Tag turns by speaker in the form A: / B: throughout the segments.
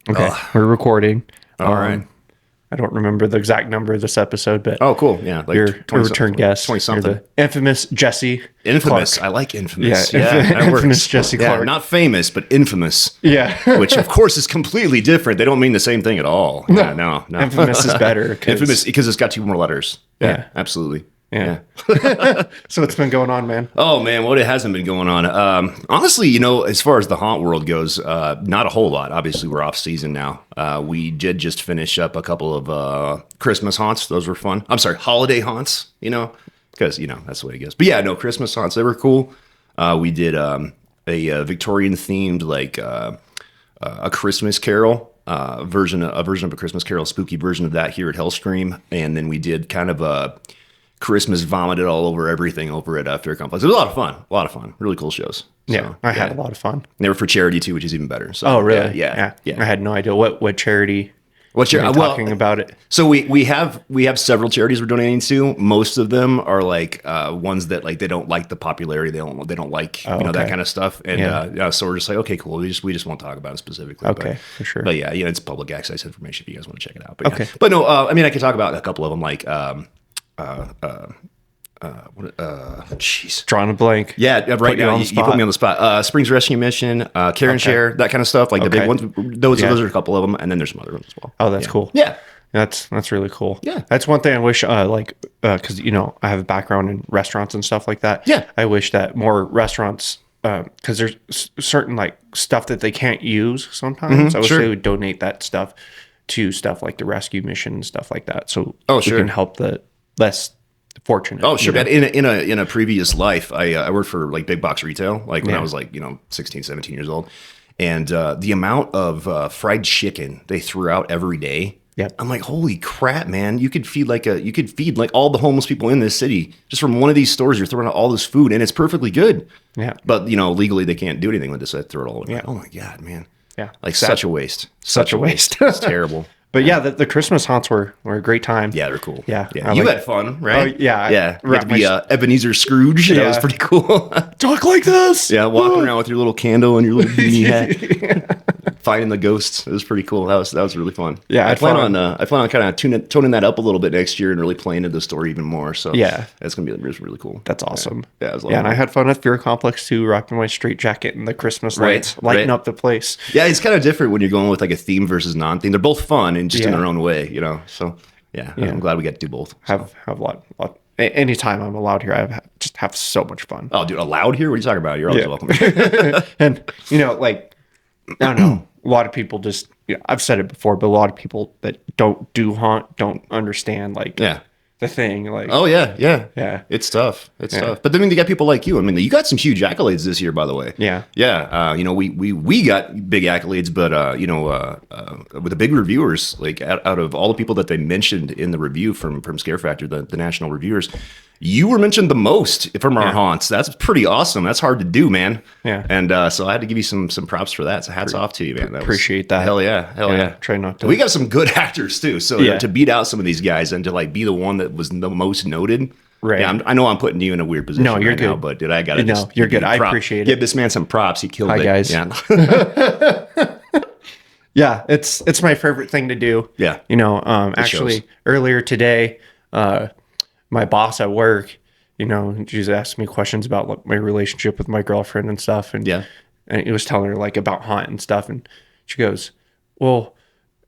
A: Okay, we're recording.
B: All right.
A: I don't remember the exact number of this episode, but
B: Oh, cool. Yeah, like
A: you're a return guest.
B: 20
A: You're
B: something.
A: the infamous Jesse
B: Infamous.
A: Clark.
B: I like infamous.
A: Yeah,
B: that
A: infamous
B: works.
A: Jesse
B: Yeah,
A: Clark.
B: not famous, but infamous.
A: Yeah.
B: Which of course is completely different. They don't mean the same thing at all. Yeah, no.
A: Infamous is better.
B: Infamous because it's got two more letters.
A: Yeah.
B: Absolutely.
A: Yeah. So what's been going on, man?
B: Oh man, what it hasn't been going on. Honestly, as far as the haunt world goes, not a whole lot. Obviously, we're off season now. We did just finish up a couple of Christmas haunts. Those were fun. I'm sorry, holiday haunts. Because that's the way it goes. But yeah, no, Christmas haunts. They were cool. We did a Victorian themed a Christmas Carol version of a Christmas Carol, spooky version of that here at Hellscream, and then we did kind of a Christmas vomited all over everything over at Fair Complex. It was a lot of fun. Really cool shows.
A: Yeah, I had a lot of fun.
B: And they were for charity too, which is even better. So,
A: oh, really?
B: Yeah.
A: I had no idea what charity.
B: What charity?
A: Talking about it.
B: So we have several charities we're donating to. Most of them are like ones that like they don't like the popularity. They don't like that kind of stuff. And so we're just like, okay, cool. We just won't talk about it specifically.
A: Okay, for sure.
B: But yeah, it's public access information if you guys want to check it out. But
A: okay.
B: Yeah. But no, I mean I could talk about a couple of them like. Jeez.
A: Drawing a blank.
B: Yeah, right now you put me on the spot. Springs Rescue Mission, Care and Share, that kind of stuff. Like the big ones. Those are a couple of them, and then there's some other ones as well.
A: Oh, that's cool.
B: Yeah.
A: That's really cool.
B: Yeah.
A: That's one thing I wish, because, I have a background in restaurants and stuff like that.
B: Yeah.
A: I wish that more restaurants, because there's certain like stuff that they can't use sometimes. I wish they would donate that stuff to stuff like the rescue mission and stuff like that. So we can help the less fortunate.
B: Oh, sure. In a previous life, I worked for like big box retail, like when I was like, 16, 17 years old. And the amount of fried chicken they threw out every day.
A: Yep.
B: I'm like, holy crap, man! You could feed like all the homeless people in this city just from one of these stores. You're throwing out all this food, and it's perfectly good.
A: Yeah.
B: But legally they can't do anything with this. I throw it all away.
A: Yeah.
B: Oh my god, man.
A: Yeah.
B: Like such a waste.
A: Such a waste.
B: It's terrible.
A: But yeah, the Christmas haunts were a great time.
B: Yeah, they're cool.
A: Yeah.
B: You had fun, right?
A: Oh, yeah.
B: Yeah. You had to be Ebenezer Scrooge. That was pretty cool.
A: Talk like this.
B: Yeah, walking around with your little candle and your little beanie hat. Finding the ghosts. It was pretty cool. That was really fun.
A: Yeah,
B: I plan on kind of toning that up a little bit next year and really playing into the story even more. So
A: yeah,
B: it's gonna be really cool.
A: That's awesome.
B: Yeah, it was
A: and I had fun at Fear Complex too, rocking my straight jacket and the Christmas lights lighting up the place.
B: Yeah, it's kind of different when you're going with like a theme versus non-theme. They're both fun and just in their own way, So yeah, I'm glad we get to do both.
A: Have a lot. Anytime I'm allowed here, I just have so much fun.
B: Oh, dude, allowed here? What are you talking about? You're always welcome.
A: And like I don't know. A lot of people just, I've said it before, but a lot of people that don't do haunt don't understand the thing. Like,
B: oh yeah. It's tough. It's tough. But then you got people like you. I mean, you got some huge accolades this year, by the way.
A: Yeah.
B: Yeah. We got big accolades, but with the big reviewers, like out of all the people that they mentioned in the review from Scare Factor, the national reviewers, you were mentioned the most from our haunts. That's pretty awesome. That's hard to do, man.
A: Yeah.
B: And so I had to give you some props for that. So hats off to you, man.
A: Appreciate that.
B: Hell yeah.
A: Try not to.
B: We got some good actors too. So to beat out some of these guys and to like be the one that was the most noted.
A: Right.
B: Yeah, I know I'm putting you in a weird position.
A: No, you're
B: right
A: good.
B: Now, but dude, I gotta.
A: No, you're good. I appreciate it.
B: Give this man some props. He killed it.
A: Hi guys.
B: Yeah.
A: Yeah, it's my favorite thing to do.
B: Yeah.
A: Actually earlier today, my boss at work, she's asked me questions about like my relationship with my girlfriend and stuff, and he was telling her like about haunt and stuff, and she goes, "Well,"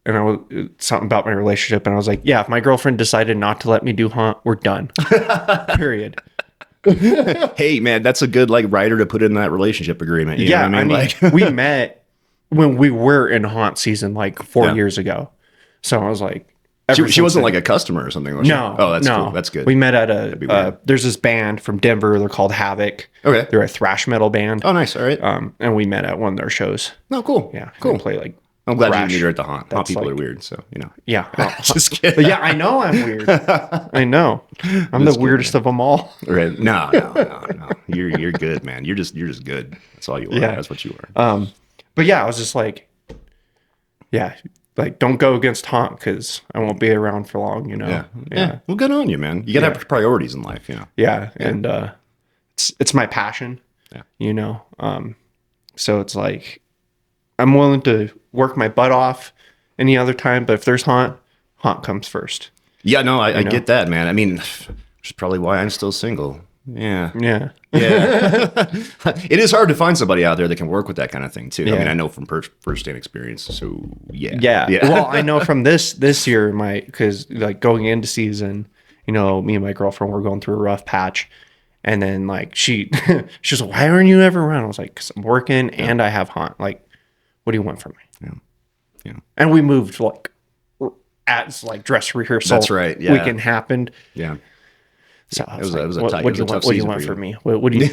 A: and I was something about my relationship, and I was like, "Yeah, if my girlfriend decided not to let me do haunt, we're done." Period.
B: Hey, man, that's a good like writer to put in that relationship agreement. You know what I mean, like
A: we met when we were in haunt season like 4 years ago, so I was like.
B: She wasn't like a customer or something, was she?
A: No.
B: Oh, that's cool. That's good.
A: We met at there's this band from Denver. They're called Havoc.
B: Okay.
A: They're a thrash metal band.
B: Oh, nice. All right.
A: And we met at one of their shows.
B: Oh, cool.
A: Yeah.
B: Cool.
A: Play like.
B: I'm glad you meet her at the haunt. Haunt people are weird, so
A: Yeah.
B: Just kidding.
A: But yeah, I know I'm weird. I know. I'm the weirdest of them all.
B: Right. No. You're good, man. You're just good. That's all you are.
A: Yeah.
B: That's what you are.
A: But yeah, I was just like, yeah. Like, don't go against haunt because I won't be around for long,
B: Yeah. Well, good on you, man. You gotta have priorities in life,
A: Yeah. And it's my passion.
B: Yeah.
A: So it's like, I'm willing to work my butt off any other time, but if there's haunt comes first.
B: Yeah, no, I get that, man. I mean, which is probably why I'm still single. Yeah.
A: Yeah.
B: It is hard to find somebody out there that can work with that kind of thing too.
A: Yeah.
B: I mean, I know from firsthand experience. So
A: Yeah. Well, I know from this year, because like going into season, me and my girlfriend were going through a rough patch, and then like she was like, "Why aren't you ever around?" I was like, "'Cause I'm working and I have haunt. Like, what do you want from me?"
B: Yeah.
A: And we moved like at like dress rehearsal.
B: That's right. Yeah.
A: Weekend happened.
B: Yeah.
A: So
B: It was a tough
A: what do you want from me? What do you?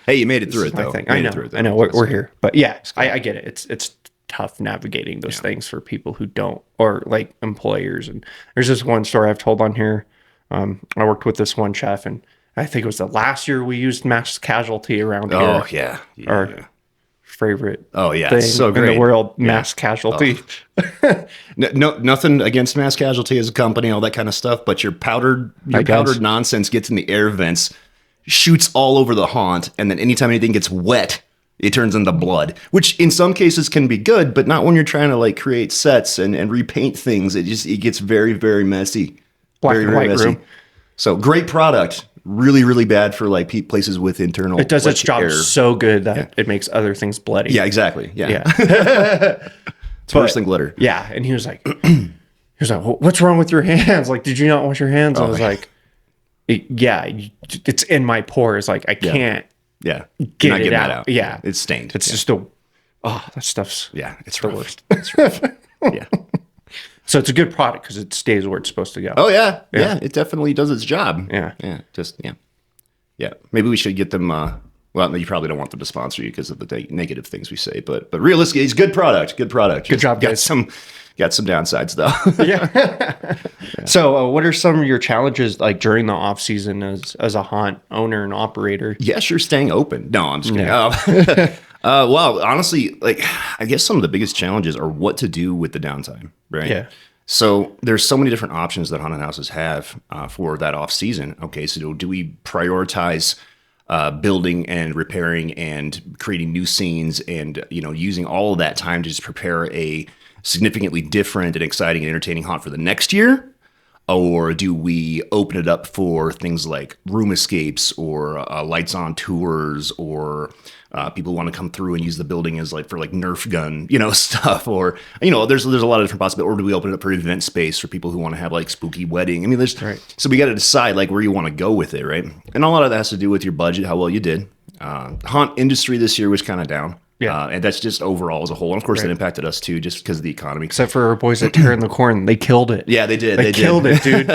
B: Hey, you made it through it though.
A: I know. We're here, but yeah, I get it. It's tough navigating those things for people who don't, or like employers. And there's this one story I've told on here. I worked with this one chef, and I think it was the last year we used mass casualty around here.
B: Oh yeah.
A: Our favorite.
B: Oh yeah,
A: thing
B: so great
A: in the world, mass casualty.
B: No, nothing against mass casualty as a company, all that kind of stuff. But your powdered nonsense gets in the air vents, shoots all over the haunt, and then anytime anything gets wet, it turns into blood. Which in some cases can be good, but not when you're trying to like create sets and repaint things. It gets very, very messy.
A: Black and white room.
B: So great product. Really, really bad for like places with internal.
A: It does its job so good that it makes other things bloody.
B: Yeah, exactly. Yeah. It's worse than glitter.
A: Yeah, and he was like, well, "What's wrong with your hands? Like, did you not wash your hands?" I was like, "Yeah, it's in my pores. Like, I can't
B: get
A: it out. Yeah,
B: it's stained.
A: It's just that stuff's
B: it's
A: the
B: rough.
A: worst.
B: It's rough. Yeah.
A: So it's a good product because it stays where it's supposed to go.
B: Oh yeah. It definitely does its job.
A: Yeah.
B: Maybe we should get them. Well, you probably don't want them to sponsor you because of the negative things we say, but realistically, it's good product. Good product.
A: Good job, guys.
B: Got some downsides though.
A: Yeah. So, what are some of your challenges like during the off season as a haunt owner and operator?
B: Yeah, sure. Staying open. No, I'm just kidding. Well, honestly, like I guess some of the biggest challenges are what to do with the downtime, right?
A: Yeah.
B: So there's so many different options that haunted houses have for that off season. Okay, so do we prioritize building and repairing and creating new scenes and using all of that time to just prepare a significantly different and exciting and entertaining haunt for the next year? Or do we open it up for things like room escapes or lights on tours or people want to come through and use the building as like for like Nerf gun, stuff, or there's a lot of different possibilities. Or do we open it up for event space for people who want to have like spooky wedding? I mean, so we got to decide like where you want to go with it, right? And a lot of that has to do with your budget, how well you did. Haunt industry this year was kind of down.
A: Yeah.
B: And that's just overall as a whole. And of course, that impacted us too, just because of the economy.
A: Except for our boys at Tear in the Corn. They killed it.
B: Yeah, they did.
A: They killed it, dude.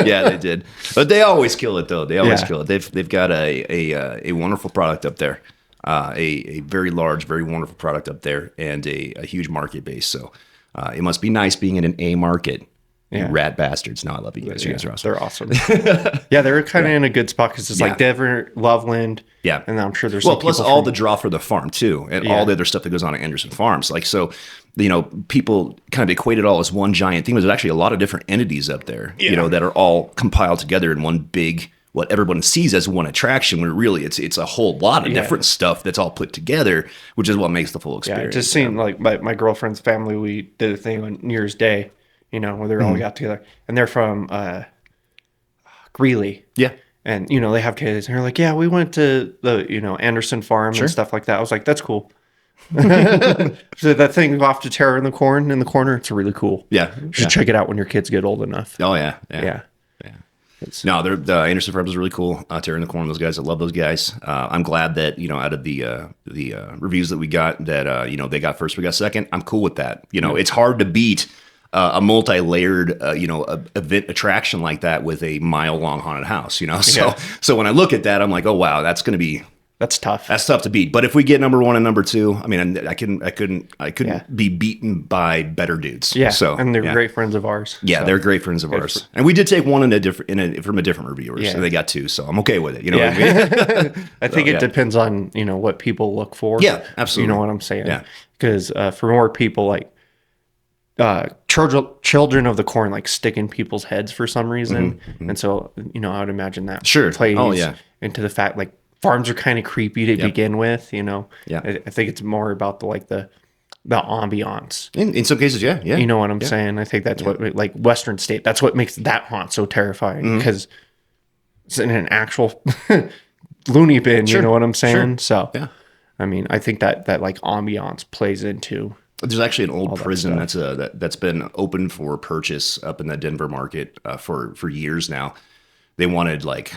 B: Yeah, they did. But they always kill it, though. They always kill it. They've got a wonderful product up there, a very large, very wonderful product up there, and a huge market base. So it must be nice being in an A market. You rat bastards. No, I love you guys. You guys are awesome.
A: They're awesome. Yeah, they're kind of in a good spot because it's like Denver, Loveland.
B: Yeah.
A: And I'm sure there's
B: plus all the draw for the farm too, and all the other stuff that goes on at Anderson Farms. Like, so, people kind of equate it all as one giant thing, but there's actually a lot of different entities up there, that are all compiled together in one big, what everyone sees as one attraction, when really it's a whole lot of different stuff that's all put together, which is what makes the full experience.
A: Yeah, it just seemed like my girlfriend's family, we did a thing on New Year's Day, where they all got together, and they're from Greeley.
B: Yeah.
A: And, they have kids, and they're like, yeah, we went to the, Anderson Farm and stuff like that. I was like, that's cool. So that thing off to Terror in the corner, it's really cool.
B: Yeah.
A: You should check it out when your kids get old enough.
B: Oh, yeah.
A: Yeah.
B: No, the Anderson Farms is really cool. Terror in the Corn, those guys, I love those guys. I'm glad that, out of the reviews that we got, that, they got first, we got second. I'm cool with that. It's hard to beat a multi-layered, event attraction like that with a mile-long haunted house, So when I look at that, I'm like, oh wow, that's tough. That's tough to beat. But if we get number one and number two, I mean, I couldn't be beaten by better dudes.
A: Yeah.
B: So
A: and they're great friends of ours.
B: Yeah,
A: so.
B: They're great friends of ours. And we did take one from a different reviewer, so they got two. So I'm okay with it. What I mean?
A: I think it depends on what people look for.
B: Yeah, absolutely.
A: You know what I'm saying?
B: Yeah.
A: Because for more people, like children of the corn like stick in people's heads for some reason, and so I would imagine that plays into the fact like farms are kind of creepy to begin with, you know.
B: Yeah.
A: I think it's more about the ambiance.
B: In some cases, yeah.
A: You know what I'm saying? I think that's what, like, Western State, that's what makes that haunt so terrifying, because it's in an actual loony bin, you know what I'm saying? So, I mean, I think that like ambiance plays into.
B: There's actually an old prison that's been open for purchase up in the Denver market for years now. They wanted like,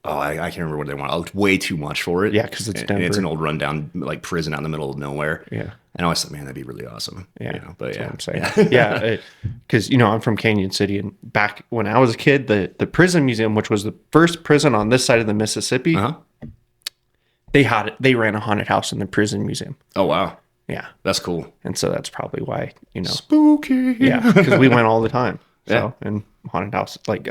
B: I can't remember what they wanted. Way too much for it.
A: Yeah, because it's Denver.
B: And it's an old rundown like prison out in the middle of nowhere.
A: Yeah.
B: And I always thought, man, that'd be really awesome.
A: Yeah,
B: you know, but
A: that's what I'm saying. Yeah, because, you know, I'm from Canyon City, and back when I was a kid, the prison museum, which was the first prison on this side of the Mississippi, they ran a haunted house in the prison museum.
B: Oh, wow.
A: Yeah.
B: That's cool.
A: And so that's probably why, you know.
B: Spooky.
A: Yeah, because we went all the time. So, and haunted house, like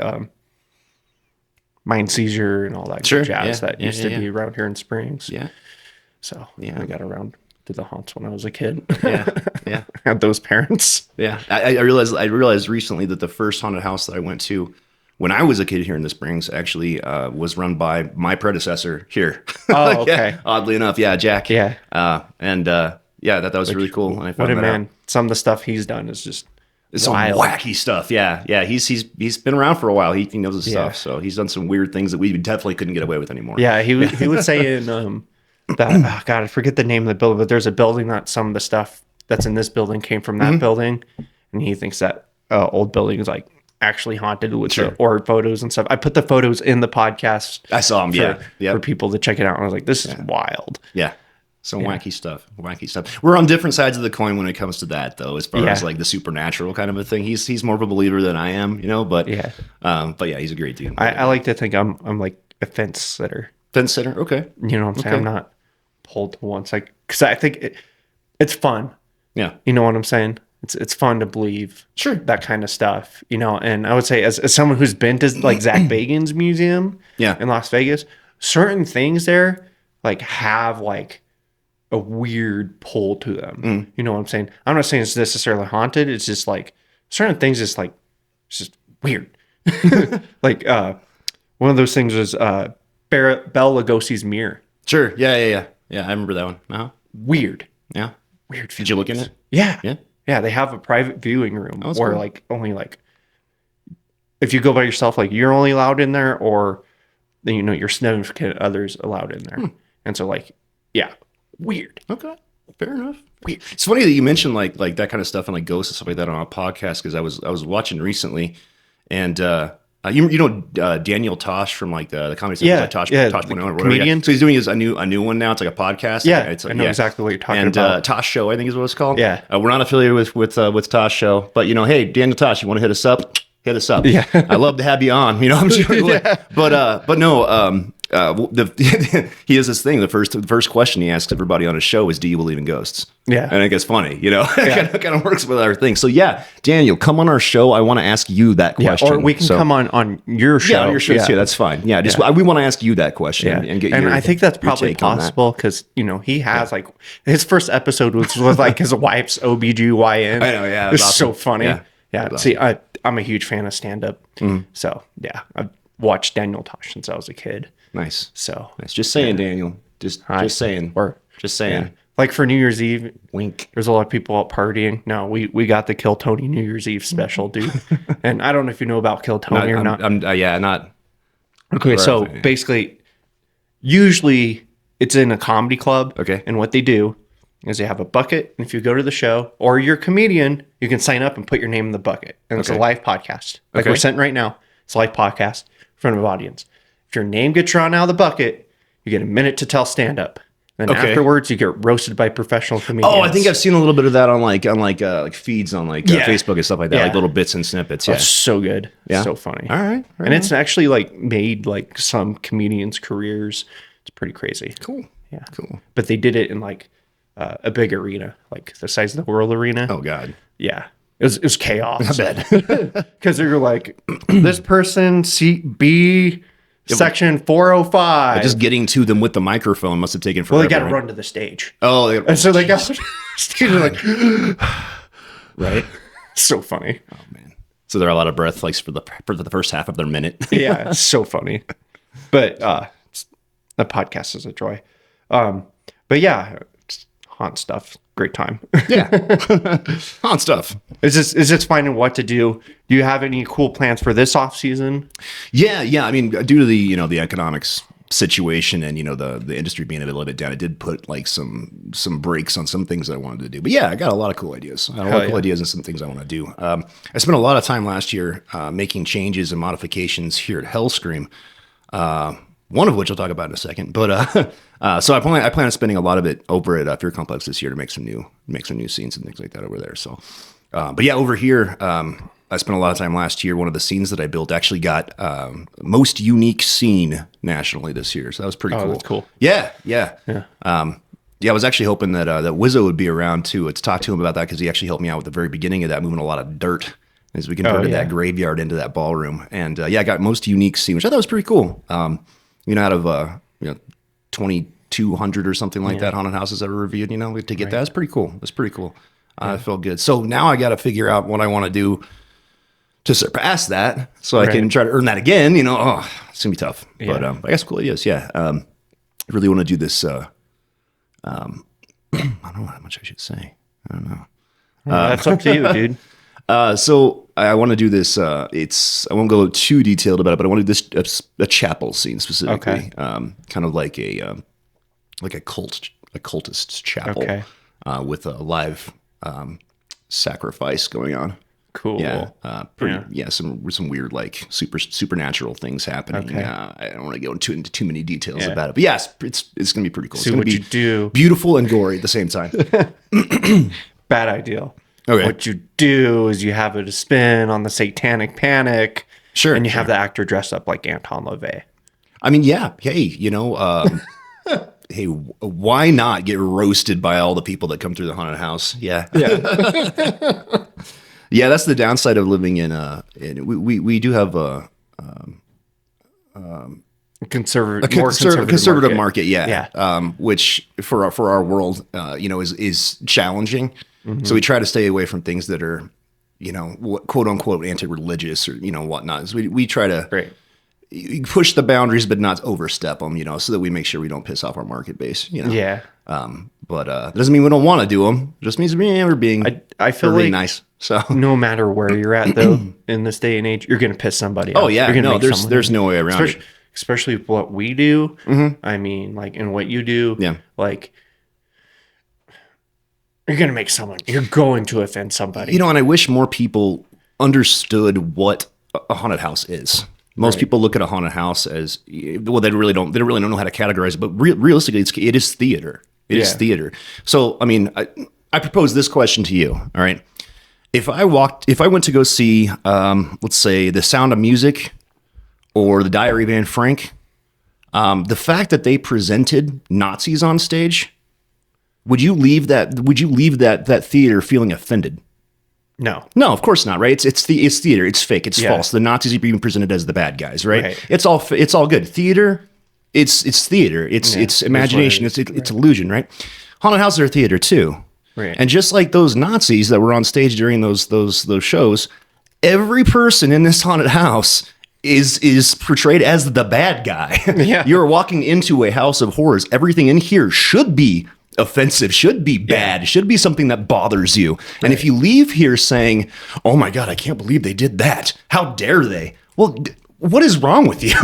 A: Mind Seizure and all that good jazz that used to be around here in Springs.
B: Yeah.
A: So, I got around to the haunts when I was a kid.
B: Yeah.
A: I had those parents.
B: Yeah. I realized recently that the first haunted house that I went to when I was a kid here in the Springs actually was run by my predecessor here.
A: Oh, okay.
B: Oddly enough, Jack.
A: Yeah.
B: That was really cool. When I found
A: what a
B: that
A: man!
B: out.
A: Some of the stuff he's done is just
B: Some
A: wild.
B: wacky stuff. Yeah. He's been around for a while. He knows his stuff. So he's done some weird things that we definitely couldn't get away with anymore.
A: Yeah, he would say in that God, I forget the name of the building, but there's a building that some of the stuff that's in this building came from that building, and he thinks that old building is like actually haunted with the orb photos and stuff. I put the photos in the podcast.
B: I saw them.
A: For people to check it out. And I was like, this is wild.
B: Yeah. Some wacky stuff. We're on different sides of the coin when it comes to that, though, as far as like the supernatural kind of a thing. He's more of a believer than I am, you know, but he's a great dude.
A: I like to think I'm like a fence sitter.
B: Fence sitter? Okay.
A: You know what I'm saying? I'm not pulled to one side, because I think it's fun.
B: Yeah.
A: You know what I'm saying? It's fun to believe that kind of stuff, you know. And I would say, as someone who's been to like Zach Bagans' museum in Las Vegas, certain things there like have like a weird pull to them. You know what I'm saying? I'm not saying it's necessarily haunted. It's just like certain things it's just weird. Like one of those things was Bela Lugosi's mirror.
B: Sure. Yeah. I remember that one. Uh-huh.
A: Weird.
B: Yeah.
A: Weird.
B: Did you look in it?
A: Yeah.
B: Yeah.
A: Yeah, they have a private viewing room where
B: cool.
A: like only like if you go by yourself, like you're only allowed in there, or you know your significant others allowed in there. And so like, yeah, weird.
B: Okay, fair enough.
A: Weird.
B: It's funny that you mentioned like that kind of stuff and like ghosts and stuff like that on a podcast, because I was watching recently, and you know Daniel Tosh from like the comedy stuff, like Tosh
A: the comedian.
B: So he's doing a new one now. It's like a podcast.
A: Yeah, I know exactly what you're talking about.
B: Tosh Show, I think is what it's called.
A: Yeah,
B: we're not affiliated with Tosh Show, but you know, hey Daniel Tosh, you want to hit us up? Hit us up.
A: Yeah,
B: I love to have you on. You know, I'm sure. But no. He has this thing. The first question he asks everybody on his show is, "Do you believe in ghosts?" Yeah, and I think it's funny. You know, it kind of works with our thing. So yeah, Daniel, come on our show. I want to ask you that question.
A: Or we can come on your show.
B: Yeah, on your show too. That's fine. Yeah, we want to ask you that question and get.
A: And I think that's probably possible because you know he has like his first episode was like his wife's OBGYN.
B: I know. Yeah,
A: it's so funny. Yeah. See, I'm a huge fan of stand up. So yeah, I've watched Daniel Tosh since I was a kid.
B: Nice.
A: So
B: nice. Just saying, Daniel. Just saying. Just saying.
A: Yeah. Like for New Year's Eve,
B: wink.
A: There's a lot of people out partying. No, we got the Kill Tony New Year's Eve special, dude. And I don't know if you know about Kill Tony or not.
B: Not.
A: Okay, so basically, usually it's in a comedy club.
B: Okay.
A: And what they do is they have a bucket, and if you go to the show or you're a comedian, you can sign up and put your name in the bucket. And it's a live podcast. Like we're sitting right now. It's a live podcast in front of an audience. If your name gets drawn out of the bucket, you get a minute to tell stand up. Then afterwards, you get roasted by professional comedians.
B: Oh, I think I've seen a little bit of that on like feeds on Facebook and stuff like that, like little bits and snippets. Yeah,
A: it's so good. It's so funny.
B: All right.
A: And it's actually like made like some comedians' careers. It's pretty crazy.
B: Cool.
A: Yeah.
B: Cool.
A: But they did it in like a big arena, like the size of the World Arena.
B: Oh God.
A: Yeah. It was chaos.
B: I bet.
A: Because they were like, this person, seat B, section 405.
B: Just getting to them with the microphone must have taken forever.
A: Well, they got to run to the stage.
B: Oh.
A: And so they got to the stage like,
B: right?
A: So funny.
B: Oh, man. So they're a lot of breath like for the first half of their minute.
A: Yeah, it's so funny. But the podcast is a joy. But yeah, haunt stuff, great time.
B: Yeah, haunt stuff.
A: Is this finding what to do? Do you have any cool plans for this off season?
B: Yeah. I mean, due to the the economics situation and the industry being a little bit down, it did put like some brakes on some things that I wanted to do. But yeah, I got a lot of cool ideas. I got a lot of cool ideas and some things I want to do. I spent a lot of time last year making changes and modifications here at Hellscream. One of which I'll talk about in a second. But so I plan on spending a lot of it over at Fear Complex this year to make some new scenes and things like that over there. So, but yeah, over here. I spent a lot of time last year. One of the scenes that I built actually got most unique scene nationally this year, so that was pretty cool.
A: That's cool.
B: Yeah. I was actually hoping that Wizzo would be around to talk to him about that because he actually helped me out with the very beginning of that, moving a lot of dirt as we converted that graveyard into that ballroom. And I got most unique scene, which I thought was pretty cool. Out of 2,200 or something like that haunted houses ever reviewed, to get that, it's pretty cool. It's pretty cool. I felt good. So now I got to figure out what I want to do to surpass that, so I can try to earn that again. It's gonna be tough, but I guess cool ideas. Yeah, I really want to do this. I don't know how much I should say. I don't know.
A: That's up to you, dude.
B: So I want to do this. I won't go too detailed about it, but I want to do this a chapel scene specifically, kind of like a cultist chapel, with a live sacrifice going on.
A: Cool.
B: Yeah. Some weird like supernatural things happening. I don't want to go into too many details about it, but yes, it's gonna be pretty cool.
A: See what you do.
B: Beautiful and gory at the same time.
A: Bad idea.
B: Okay.
A: What you do is you have it a spin on the satanic panic.
B: Sure.
A: And you have the actor dressed up like Anton LaVey.
B: I mean, yeah. Hey, hey, why not get roasted by all the people that come through the haunted house? Yeah. Yeah, that's the downside of living in we do have a conservative market, which for our world, is challenging. Mm-hmm. So we try to stay away from things that are, quote unquote anti-religious or whatnot. So we try to push the boundaries, but not overstep them. So that we make sure we don't piss off our market base.
A: Yeah.
B: But that doesn't mean we don't want to do them. It just means we're being
A: I feel
B: really
A: like
B: nice. So
A: no matter where you're at, though, in this day and age, you're going to piss somebody off.
B: Oh yeah, there's no way around it.
A: Especially what we do. Mm-hmm. I mean, like, in what you do.
B: Yeah.
A: Like, you're going to offend somebody.
B: And I wish more people understood what a haunted house is. Most people look at a haunted house as, well, they really don't know how to categorize it, but realistically, it is theater. It is theater. So, I mean, I propose this question to you. All right. If I went to go see, let's say, The Sound of Music or The Diary of Anne Frank, the fact that they presented Nazis on stage, would you leave that theater feeling offended?
A: No,
B: of course not. Right? It's theater. It's fake. It's false. The Nazis are being presented as the bad guys. Right? It's all good. Theater. It's theater. It's imagination. It's illusion. Right? Haunted houses are theater too.
A: Right.
B: And just like those Nazis that were on stage during those shows, every person in this haunted house is portrayed as the bad guy.
A: Yeah.
B: You're walking into a house of horrors. Everything in here should be offensive, should be bad, should be something that bothers you. Right. And if you leave here saying, "Oh my God, I can't believe they did that. How dare they?" Well, what is wrong with you?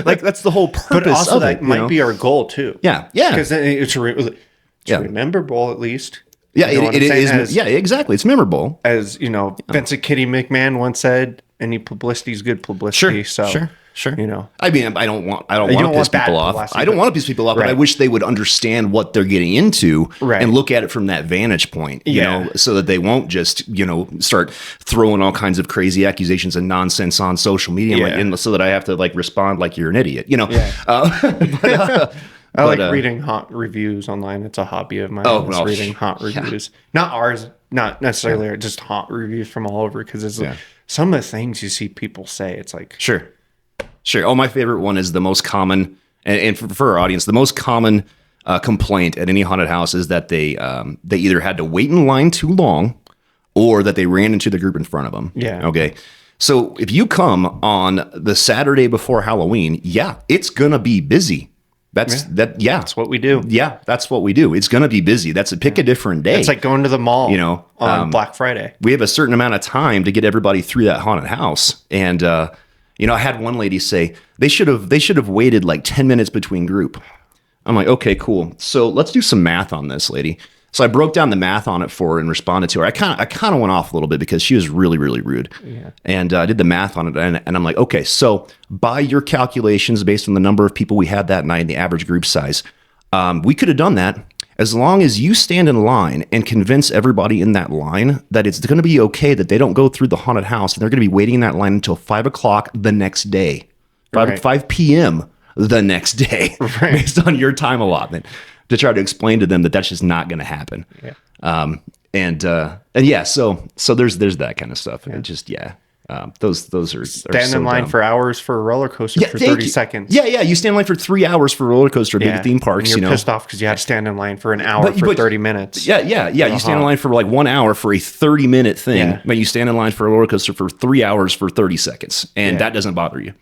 B: Like, that's the whole purpose
A: but also
B: of
A: that
B: it.
A: Might be our goal too.
B: Yeah.
A: Because it's rememberable at least.
B: Yeah, it is. Yeah, exactly. It's memorable.
A: As Vincent Kitty McMahon once said, "Any publicity is good publicity."
B: Sure.
A: I
B: mean, I don't want to piss people off. I don't want to piss people off, but I wish they would understand what they're getting into and look at it from that vantage point. So that they won't just start throwing all kinds of crazy accusations and nonsense on social media, so that I have to respond like you're an idiot.
A: I like reading haunt reviews online. It's a hobby of mine. Reading haunt reviews. Not ours, not necessarily just haunt reviews from all over, because it's some of the things you see people say, it's like...
B: Sure. Oh, my favorite one is the most common, and for our audience, the most common complaint at any haunted house is that they either had to wait in line too long or that they ran into the group in front of them.
A: Yeah.
B: Okay. So if you come on the Saturday before Halloween, it's going to be busy.
A: That's what we do.
B: Yeah, that's what we do. It's going to be busy. Pick a different day.
A: It's like going to the mall, on Black Friday.
B: We have a certain amount of time to get everybody through that haunted house. And, I had one lady say they should have waited like 10 minutes between group. I'm like, okay, cool. So let's do some math on this, lady. So I broke down the math on it for her and responded to her. I kind of went off a little bit because she was really, really rude. Yeah. And I did the math on it. And I'm like, okay, so by your calculations, based on the number of people we had that night and the average group size, we could have done that as long as you stand in line and convince everybody in that line that it's going to be okay that they don't go through the haunted house and they're going to be waiting in that line until 5 o'clock the next day, 5 p.m. the next day, based on your time allotment, to try to explain to them that that's just not going to happen. Yeah. So there's that kind of stuff. And it just, those are
A: stand
B: so
A: in line
B: dumb.
A: for hours for a roller coaster for 30 seconds.
B: Yeah. You stand in line for 3 hours for a roller coaster at big theme parks.
A: And you're pissed off because you had to stand in line for an hour for 30 minutes.
B: Yeah. You stand in line for like 1 hour for a 30-minute thing, but you stand in line for a roller coaster for 3 hours for 30 seconds. And that doesn't bother you.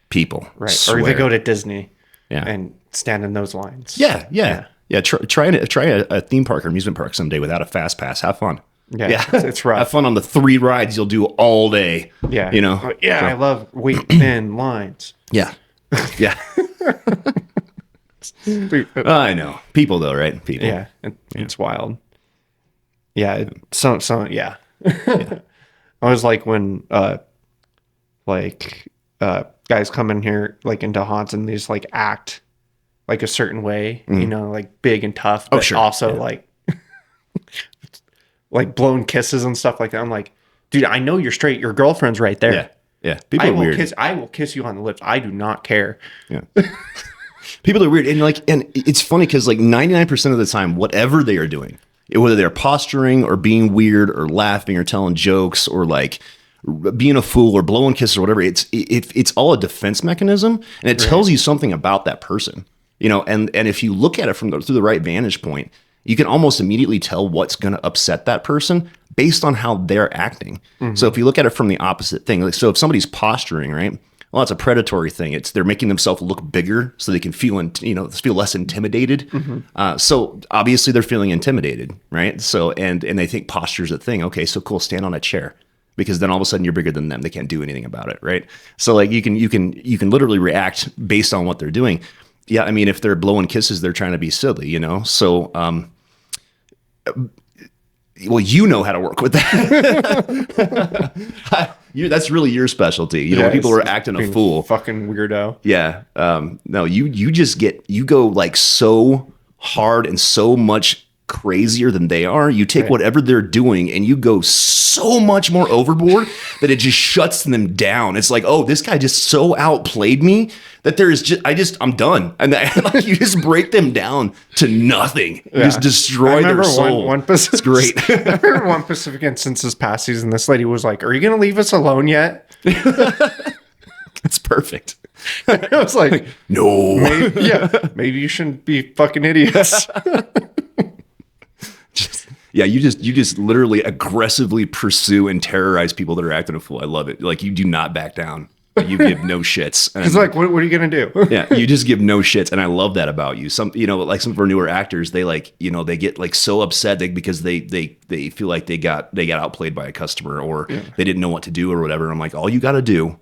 B: People.
A: Right. Or they go to Disney and stand in those lines.
B: Yeah. Try a theme park or amusement park someday without a fast pass. Have fun.
A: Yeah. It's rough.
B: Have fun on the 3 rides you'll do all day.
A: Yeah.
B: So.
A: I love waiting in lines.
B: Yeah. Yeah. I know. People though, right? People.
A: Yeah. It's wild. Yeah. Yeah. I was like when guys come in here like into haunts and they just like act like a certain way, like big and tough, but also like blown kisses and stuff like that. I'm like, dude, I know you're straight. Your girlfriend's right there.
B: Yeah. People are weird.
A: I will kiss you on the lips. I do not care.
B: Yeah. People are weird. And it's funny because like 99% of the time, whatever they are doing, whether they're posturing or being weird or laughing or telling jokes or like being a fool or blowing kisses or whatever, it's all a defense mechanism, and it tells you something about that person, and if you look at it through the right vantage point, you can almost immediately tell what's going to upset that person based on how they're acting. Mm-hmm. So if you look at it from the opposite thing, like, so if somebody's posturing, right? Well, it's a predatory thing. They're making themselves look bigger so they can feel less intimidated. Mm-hmm. So obviously they're feeling intimidated, right? So and they think posture's a thing. Okay, so cool, stand on a chair. Because then all of a sudden you're bigger than them. They can't do anything about it, right? So like you can literally react based on what they're doing. Yeah, I mean, if they're blowing kisses, they're trying to be silly, So, well, you know how to work with that. That's really your specialty. When people are acting a fool,
A: fucking weirdo.
B: Yeah. No, you go like so hard and so much crazier than they are. You take whatever they're doing and you go so much more overboard that it just shuts them down. It's like, oh, this guy just so outplayed me that I'm done. And like, you just break them down to nothing. You just destroy their soul. It's great.
A: I remember one Pacific Instance this past season, this lady was like, are you going to leave us alone yet?
B: It's perfect.
A: I was like,
B: no.
A: Maybe you shouldn't be fucking idiots.
B: You just literally aggressively pursue and terrorize people that are acting a fool. I love it. Like, you do not back down. You give no shits.
A: It's like, what are you gonna do?
B: Yeah, you just give no shits, and I love that about you. Some, like some of our newer actors, they they get like so upset because they feel like they got outplayed by a customer or they didn't know what to do or whatever. And I'm like, all you got to do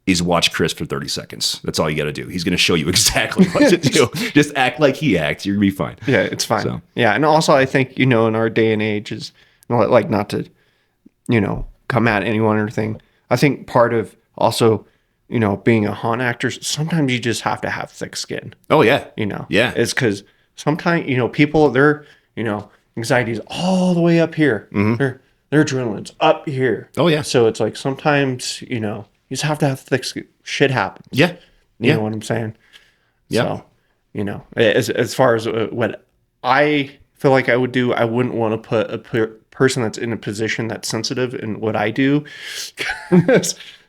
B: is watch Chris for 30 seconds. That's all you got to do. He's going to show you exactly what to do. Just act like he acts. You're going to be fine.
A: Yeah, it's fine. So. Yeah, and also I think, in our day and age is, like, not to, come at anyone or anything. I think part of also, being a haunt actor, sometimes you just have to have thick skin.
B: Oh, yeah.
A: Yeah. It's because sometimes, people, their, anxiety's all the way up here. Mm-hmm. Their adrenaline's up here.
B: Oh, yeah.
A: So it's like sometimes, you just have to have thick skin. Shit happens.
B: Yeah.
A: You know what I'm saying?
B: Yeah.
A: So, as far as what I feel like I would do, I wouldn't want to put a person that's in a position that's sensitive in what I do.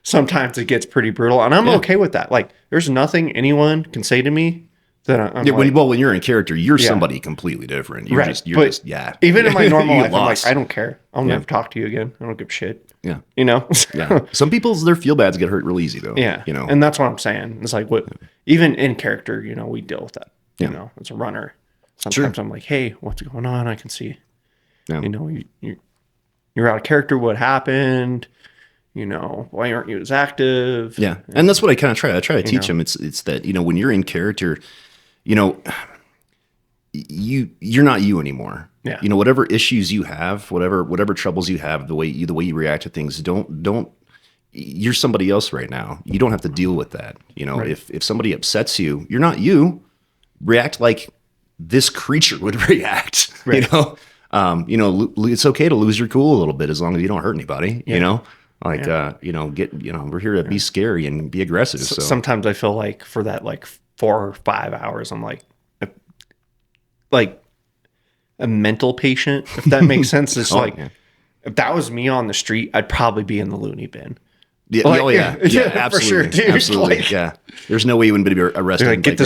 A: Sometimes it gets pretty brutal, and I'm okay with that. Like, there's nothing anyone can say to me that I'm
B: when you're in character, you're somebody completely different. You're just
A: even in my normal life, I'm like, I don't care. I'll never talk to you again. I don't give a shit.
B: Yeah.
A: Yeah.
B: Some people's their feel bads get hurt real easy though.
A: Yeah. And that's what I'm saying. It's like even in character, we deal with that. you know, as a runner. Sometimes I'm like, hey, what's going on? I can see, you know, you're out of character. What happened? You know, why aren't you as active?
B: Yeah. And that's what I kind of try to teach them. It's that, you know, when you're in character, you know, you're not you anymore.
A: Yeah.
B: You know, whatever issues you have, whatever troubles you have, the way you react to things, don't you're somebody else right now. You don't have to deal with that. You know, if somebody upsets you, you're not you. React like this creature would react. You know, it's okay to lose your cool a little bit as long as you don't hurt anybody. You know, like you know, we're here to be scary and be aggressive. So
A: sometimes I feel like for that like 4 or 5 hours, I'm like a mental patient, if that makes sense. It's if that was me on the street, I'd probably be in the loony bin.
B: Yeah,
A: like,
B: absolutely,
A: for sure, dude.
B: Absolutely,
A: like,
B: yeah. There's no way you wouldn't be arrested.
A: Like, get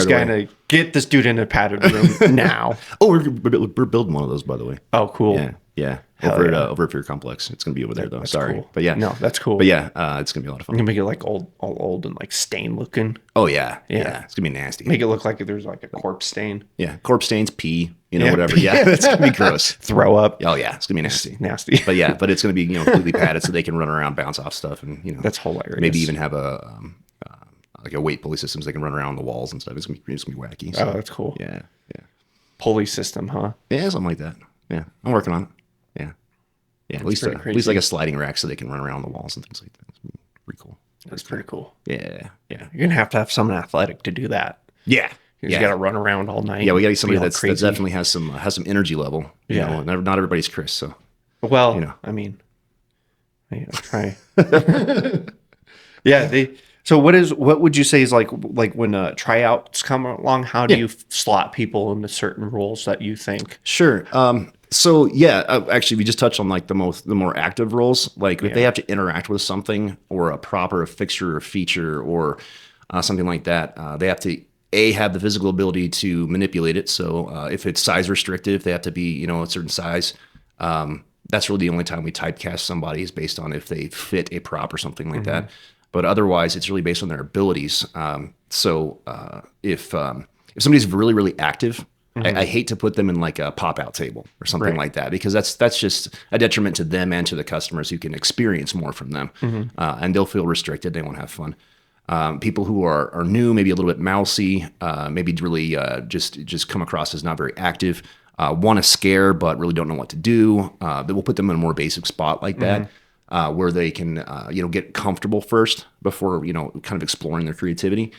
A: this dude in a padded room now.
B: Oh, we're building one of those, by the way.
A: Oh, cool.
B: Yeah. Over at Fear Complex. It's gonna be over there though.
A: That's
B: Sorry,
A: cool.
B: but yeah,
A: no, that's cool.
B: But yeah, it's gonna be a lot of fun.
A: You can make it like old and like stain looking.
B: Oh yeah. It's gonna be nasty.
A: Make it look like there's like a corpse stain.
B: Yeah, corpse stains, pee, whatever. Yeah, that's gonna be gross.
A: Throw up.
B: Oh yeah, it's gonna be nasty.
A: Nasty.
B: But it's gonna be completely padded so they can run around, bounce off stuff, and
A: that's hilarious.
B: Maybe even have a like a weight pulley system so they can run around the walls and stuff. It's gonna be wacky. So.
A: Oh, that's cool.
B: Yeah.
A: Pulley system, huh?
B: Yeah, something like that. Yeah, I'm working on it. Yeah, at least like a sliding rack so they can run around the walls and things like that. It's pretty cool.
A: That's pretty cool.
B: Yeah.
A: You're gonna have to have someone athletic to do that.
B: Yeah.
A: You got to run around all night.
B: Yeah, we got to get somebody that definitely has some energy level. You know, not everybody's Chris. So,
A: well, I mean, try. Yeah. So what would you say is like when tryouts come along? How do you slot people into certain roles that you think?
B: Sure. So yeah, actually, we just touched on like the more active roles. Like if they have to interact with something or a prop or a fixture or feature or something like that, they have to have the physical ability to manipulate it. So if it's size restrictive, they have to be a certain size. That's really the only time we typecast somebody is based on if they fit a prop or something like that. But otherwise, it's really based on their abilities. So if somebody's really, really active, I hate to put them in like a pop-out table or something like that because that's just a detriment to them and to the customers who can experience more from them. And they'll feel restricted. They won't have fun. People who are new, maybe a little bit mousy, maybe really just come across as not very active, want to scare but really don't know what to do. But we'll put them in a more basic spot like that. Where they can, get comfortable first before, kind of exploring their creativity.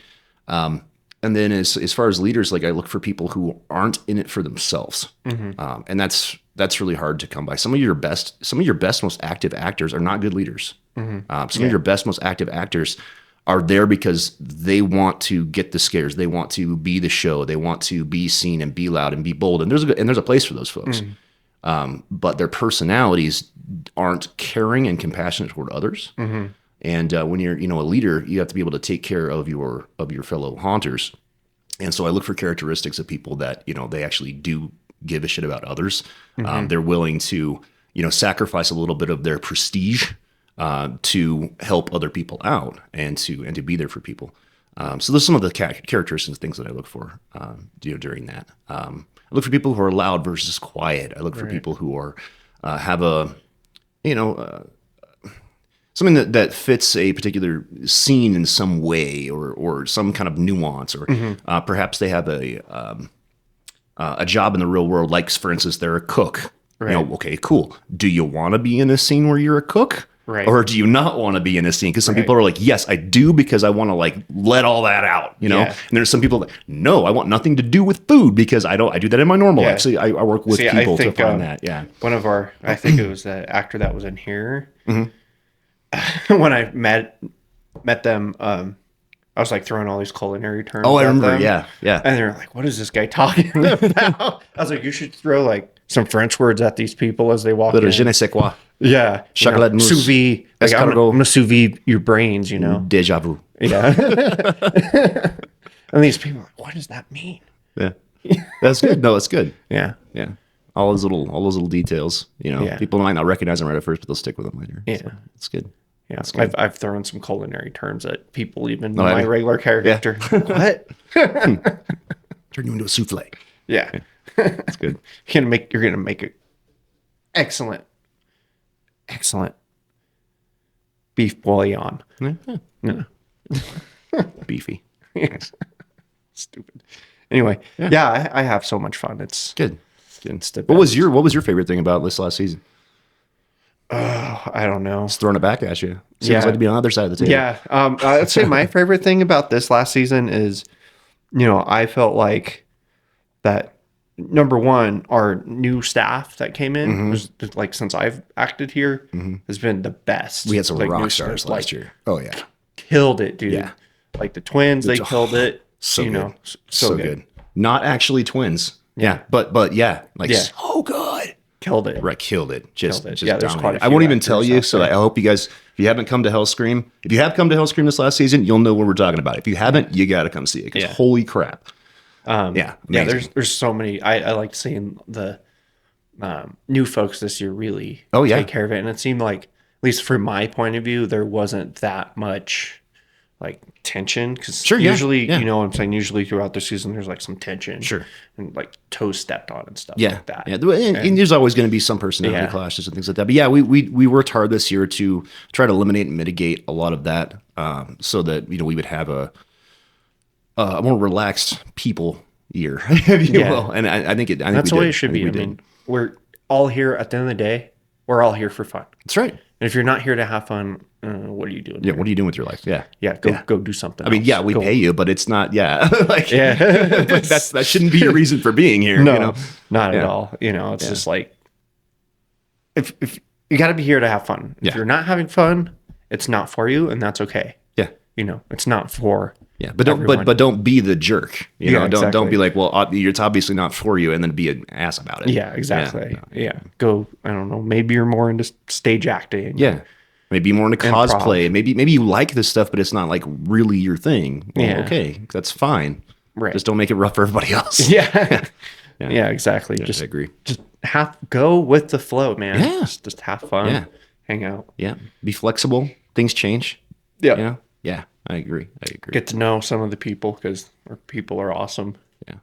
B: And then as far as leaders, like I look for people who aren't in it for themselves. And that's really hard to come by. Some of your best, most active actors are not good leaders. Some of your best, most active actors are there because they want to get the scares. They want to be the show. They want to be seen and be loud and be bold. And there's a place for those folks. But their personalities aren't caring and compassionate toward others. And when you're, a leader, you have to be able to take care of your fellow haunters. And so I look for characteristics of people that, they actually do give a shit about others. They're willing to, sacrifice a little bit of their prestige to help other people out and to be there for people. So there's some of the characteristics and things that I look for during that. I look for people who are loud versus quiet. I look for people who are have a, something that fits a particular scene in some way or some kind of nuance, or perhaps they have a job in the real world. Like, for instance, they're a cook. Okay, cool. Do you want to be in a scene where you're a cook? Or do you not want to be in a scene? Because some people are like, yes, I do, because I want to like let all that out, And there's some people that, no, I want nothing to do with food because I do that in my normal life. So I work with people to find that. Yeah.
A: One of our, I think it was the actor that was in here. When I met them, I was like throwing all these culinary terms.
B: Oh, I remember.
A: Them.
B: Yeah.
A: And they're like, what is this guy talking about? I was like, you should throw like some French words at these people as they walk in.
B: Je ne sais quoi.
A: Yeah.
B: Chocolat mousse.
A: Sous vide. Like, I'm going to sous vide your brains,
B: Déjà vu.
A: Yeah. And these people are like, what does that mean?
B: Yeah. That's good. No, that's good.
A: Yeah.
B: Yeah. All those little details, people might not recognize them right at first, but they'll stick with them later.
A: Yeah.
B: So it's good.
A: Yeah. I've thrown some culinary terms at people, even my regular character.
B: Yeah.
A: What?
B: Trying Turn you into a souffle.
A: Yeah.
B: That's good.
A: You're gonna make it excellent beef bouillon.
B: Yeah. Beefy.
A: Stupid. Anyway, I have so much fun. It's
B: good. What was your favorite thing about this last season?
A: I don't know.
B: Just throwing it back at you. Seems like to be on the other side of the table.
A: Yeah. I'd say my favorite thing about this last season is, I felt like that, number one, our new staff that came in was like, since I've acted here, has been the best.
B: We had some
A: like,
B: rock stars last year. Oh yeah.
A: Killed it, dude.
B: Yeah.
A: Like the twins, they killed it.
B: So good. So good. Not actually twins. Yeah. But yeah. Like so good.
A: Killed it.
B: Right, killed it. Just
A: there's quite a few
B: I won't even tell you, so I hope you guys, if you haven't come to Hellscream, if you have come to Hellscream this last season, you'll know what we're talking about. If you haven't, you got to come see it, because holy crap.
A: There's so many. I liked seeing the new folks this year really take care of it. And it seemed like, at least from my point of view, there wasn't that much like tension, because usually you know what I'm saying, usually throughout the season there's like some tension, and like toes stepped on and stuff like that.
B: And there's always going to be some personality clashes and things like that, but we worked hard this year to try to eliminate and mitigate a lot of that, so that we would have a more relaxed people year, if you will. And I think
A: that's the way it should be. I mean, we're all here at the end of the day, we're all here for fun.
B: That's right.
A: And if you're not here to have fun, what are you doing?
B: Yeah, what are you doing with your life?
A: Go do something.
B: I mean,
A: else.
B: We pay you, but it's not. But
A: but
B: that shouldn't be your reason for being here.
A: No, not at all. It's just like, if you got to be here to have fun. If you're not having fun, it's not for you, and that's okay. Yeah, it's not for.
B: Yeah, but don't be the jerk. Don't be like, well, it's obviously not for you, and then be an ass about it.
A: Yeah, exactly. Yeah. Go. I don't know. Maybe you're more into stage acting.
B: Yeah. Maybe more into cosplay. Maybe you like this stuff, but it's not like really your thing. Well, okay, that's fine. Right. Just don't make it rough for everybody else.
A: Yeah. Exactly.
B: Yeah, I agree.
A: Just go with the flow, man. Yeah. Just have fun. Yeah. Hang out.
B: Yeah. Be flexible. Things change.
A: Yeah.
B: Yeah. I agree.
A: Get to know some of the people, because our people are awesome.
B: Yeah.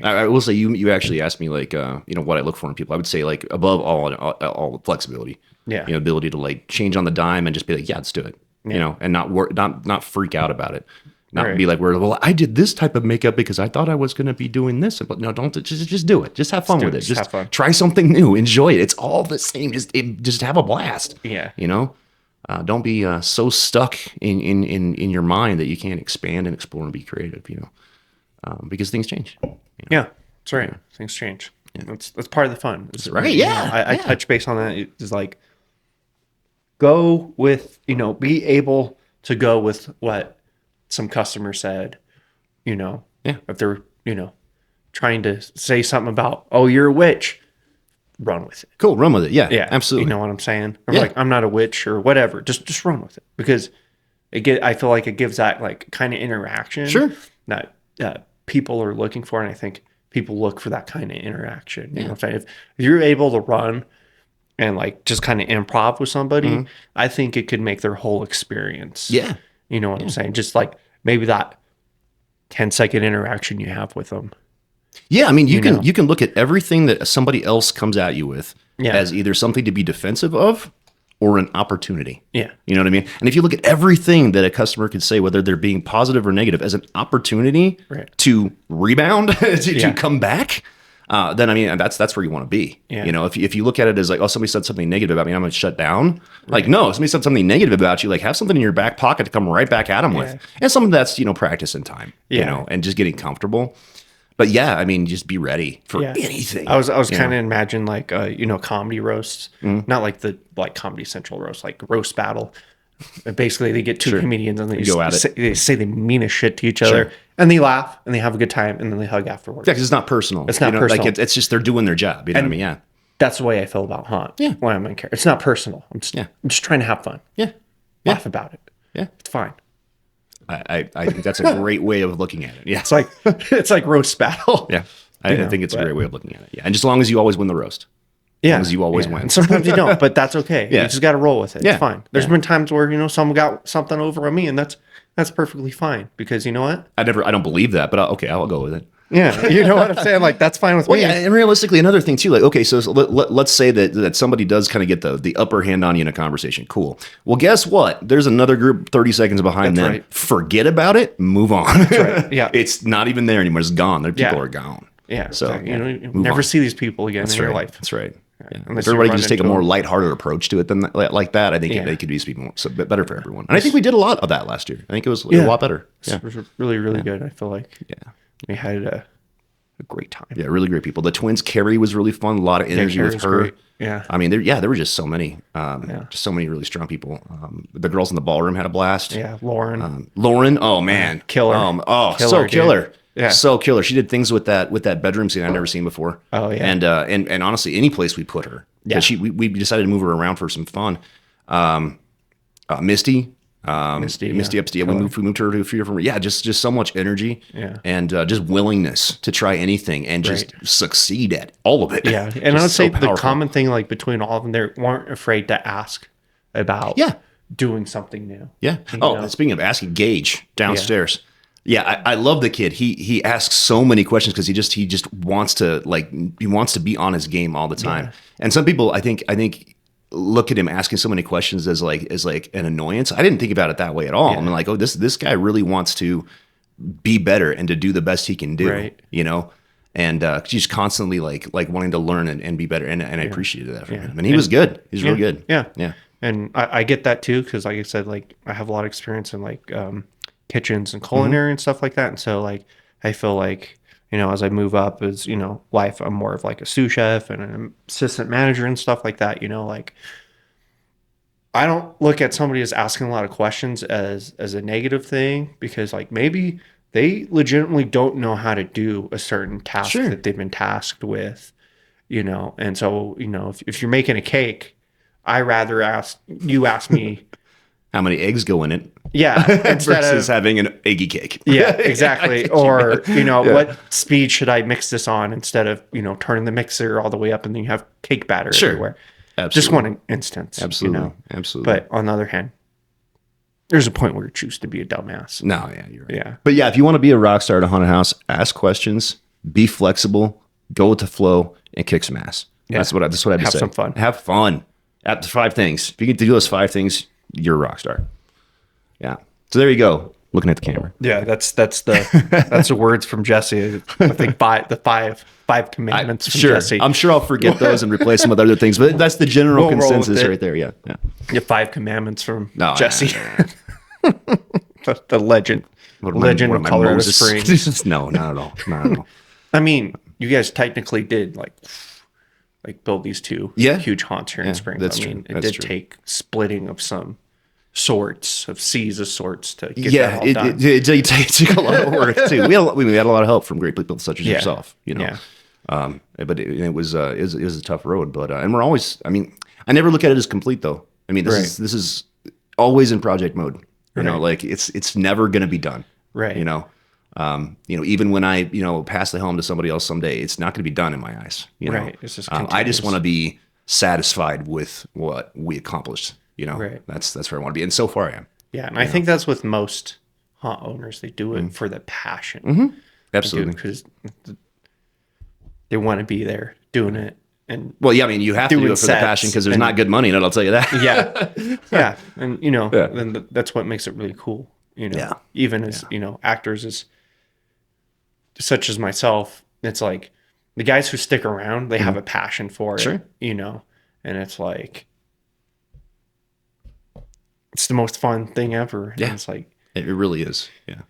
B: I will say, you actually asked me like, what I look for in people. I would say, like, above all flexibility. Yeah. Ability to like change on the dime and just be like, let's do it. Yeah. And not freak out about it. Not be like, well, I did this type of makeup because I thought I was going to be doing this. But no, don't just do it. Just have fun with it. Just have fun. Try something new. Enjoy it. It's all the same. Just have a blast. Yeah. Don't be so stuck in your mind that you can't expand and explore and be creative. Because things change.
A: Yeah, that's right. Things change. Yeah. That's part of the fun.
B: That's right. Yeah.
A: I touch base on that. It's like, go with, be able to go with what some customer said, if they're, trying to say something about, oh, you're a witch, run with it.
B: Cool. Run with it. Yeah. Absolutely.
A: You know what I'm saying? I'm like, I'm not a witch or whatever. Just run with it, because I feel like it gives that like kind of interaction that people are looking for. And I think people look for that kind of interaction. You know what I'm saying? If you're able to run and like just kind of improv with somebody, I think it could make their whole experience. Yeah. You know what I'm saying? Just like maybe that 10-second interaction you have with them.
B: Yeah. I mean, you can look at everything that somebody else comes at you with as either something to be defensive of or an opportunity. Yeah. You know what I mean? And if you look at everything that a customer could say, whether they're being positive or negative, as an opportunity to rebound, to come back, then I mean, that's where you want to be. Yeah. If you look at it as like, oh, somebody said something negative about me, I'm going to shut down. Like, no, somebody said something negative about you, like have something in your back pocket to come right back at them with. And something that's, practice and time, and just getting comfortable. But I mean, just be ready for anything.
A: I was kind of imagine like, comedy roasts, not like the Comedy Central roast, like roast battle. Basically, they get two comedians and they go at it. They say the meanest shit to each other, and they laugh and they have a good time, and then they hug afterwards.
B: Yeah, because it's not personal.
A: It's not personal.
B: Like it's just they're doing their job. You know what I mean? Yeah.
A: That's the way I feel about Haunt. Yeah. Why am I care? It's not personal. I'm just trying to have fun. Yeah. Laugh about it. Yeah. It's fine.
B: I think that's a great way of looking at it. Yeah.
A: It's like roast battle.
B: Yeah. I think it's a great way of looking at it. Yeah. And just as long as you always win the roast. As long as you always win.
A: And sometimes you don't, but that's okay. You just got to roll with it. It's fine. There's been times where, someone got something over on me, and that's perfectly fine, because you know what?
B: I don't believe that, but okay, I'll go with it.
A: Yeah, you know what I'm saying? Like, that's fine with
B: Well,
A: me.
B: yeah, and realistically, another thing too, like, okay, so let's say that somebody does kind of get the upper hand on you in a conversation. Cool. Well, guess what? There's another group 30 seconds behind
A: That's
B: them.
A: right.
B: Forget about it. Move on.
A: That's right. Yeah.
B: It's not even there anymore. It's gone. Their people
A: Yeah.
B: are gone.
A: Yeah.
B: So
A: Exactly.
B: yeah,
A: You
B: move
A: never
B: on.
A: see these people again in your life.
B: That's right. Yeah.
A: Unless
B: If everybody
A: you
B: can just take a
A: run
B: more
A: into
B: lighthearted approach to it than like that, I think
A: Yeah.
B: they could be more so better for everyone. And I think we did a lot of that last year. I think it was a lot better. Yeah.
A: It was really, really good. I feel like
B: Yeah.
A: we had a great time.
B: Yeah, really great people. The twins, Carrie was really fun. A lot of energy with
A: Carrie's
B: her.
A: great. Yeah.
B: I mean, there were just so many, just so many really strong people. The girls in the ballroom had a blast.
A: Yeah. Lauren.
B: Lauren, oh man,
A: Killer.
B: So
A: Dude.
B: killer.
A: Yeah.
B: So killer. She did things with that bedroom scene I've never seen before.
A: Oh, yeah.
B: And honestly, any place we put her,
A: Yeah.
B: we decided to move her around for some fun. Misty. Misty upstairs. We moved her to a few different. Yeah, just so much energy.
A: Yeah.
B: And just willingness to try anything and just succeed at all of it.
A: Yeah. And I would
B: Just
A: say
B: so
A: the
B: powerful.
A: common thing, like, between all of them, they weren't afraid to ask about doing something new.
B: Yeah.
A: know?
B: Speaking of asking, Gage downstairs. Yeah, I love the kid. He asks so many questions because he just wants to be on his game all the time.
A: Yeah.
B: And some people, I think look at him asking so many questions as like an annoyance. I didn't think about it that way at all.
A: Yeah.
B: I'm like, oh, this guy really wants to be better and to do the best he can do.
A: Right.
B: You know. And he's constantly like wanting to learn and be better, and I appreciated that from him. And he was good. He's really good.
A: Yeah.
B: Yeah.
A: And I get that too, because like I said, like I have a lot of experience in like kitchens and culinary and stuff like that. And so like I feel like, you know, as I move up as, you know, life, I'm more of like a sous chef and an assistant manager and stuff like that, you know, like I don't look at somebody as asking a lot of questions as a negative thing, because like maybe they legitimately don't know how to do a certain task that they've been tasked with, you know. And so, you know, if you're making a cake, I rather ask me
B: How many eggs go in it?
A: Yeah, instead
B: versus
A: of
B: having an eggy cake.
A: yeah, exactly. Or you know, what speed should I mix this on instead of, you know, turning the mixer all the way up and then you have cake batter everywhere.
B: Absolutely.
A: Just one instance.
B: Absolutely.
A: You know?
B: Absolutely.
A: But on the other hand, there's a point where you choose to be a dumbass.
B: No, yeah, you're right.
A: Yeah.
B: But yeah, if you want to be a rock star at a haunted house, ask questions, be flexible, go with the flow, and kick some ass.
A: Yeah.
B: That's what I would
A: Have
B: say.
A: some fun.
B: Have fun. At the 5 things. If you get to do those 5 things, you're a rock star. Yeah. So there you go. Looking at the camera.
A: Yeah, that's the words from Jesse. I think five commandments from Jesse.
B: I'm sure I'll forget those and replace them with other things, but that's the general
A: We'll roll with
B: consensus
A: it.
B: right there. Yeah. Yeah.
A: Yeah, 5 commandments from
B: No,
A: Jesse.
B: yeah.
A: the legend.
B: What am I-
A: Legend
B: what
A: of
B: am I,
A: Colorado
B: Moses?
A: Springs.
B: No, not at all. Not at all.
A: I mean, you guys technically did like build these 2 huge haunts here in Springs.
B: that's
A: I mean,
B: true.
A: it
B: That's
A: did
B: true.
A: take splitting of some sorts, of seas of sorts to get
B: Yeah,
A: that all done.
B: it took a lot of work too. We had a lot of help from great people such as yourself, you know.
A: Yeah.
B: But it was a tough road. But and we're always. I mean, I never look at it as complete though. I mean, this is always in project mode. You know, like it's never going to be done.
A: Right.
B: You know. Even when I pass the helm to somebody else someday, it's not going to be done in my eyes. You know.
A: Right. It's just
B: I just
A: continuous.
B: want to be satisfied with what we accomplished. You know.
A: Right.
B: That's where I want to be, and so far I am.
A: Yeah, and I think that's with most haunt owners. They do it for the passion.
B: Absolutely.
A: Because they want to be there doing it. And
B: Well, yeah, I mean, you have to do
A: doing
B: it for the
A: sets
B: passion because there's
A: and-
B: not good money in it. I'll tell you that.
A: yeah. And, you know,
B: Yeah.
A: then that's what makes it really cool. You know,
B: Yeah.
A: even as, you know, actors as such as myself, it's like the guys who stick around, they have a passion for it,
B: Sure.
A: you know, and it's like, it's the most fun thing ever.
B: Yeah.
A: And it's like,
B: It really is. Yeah,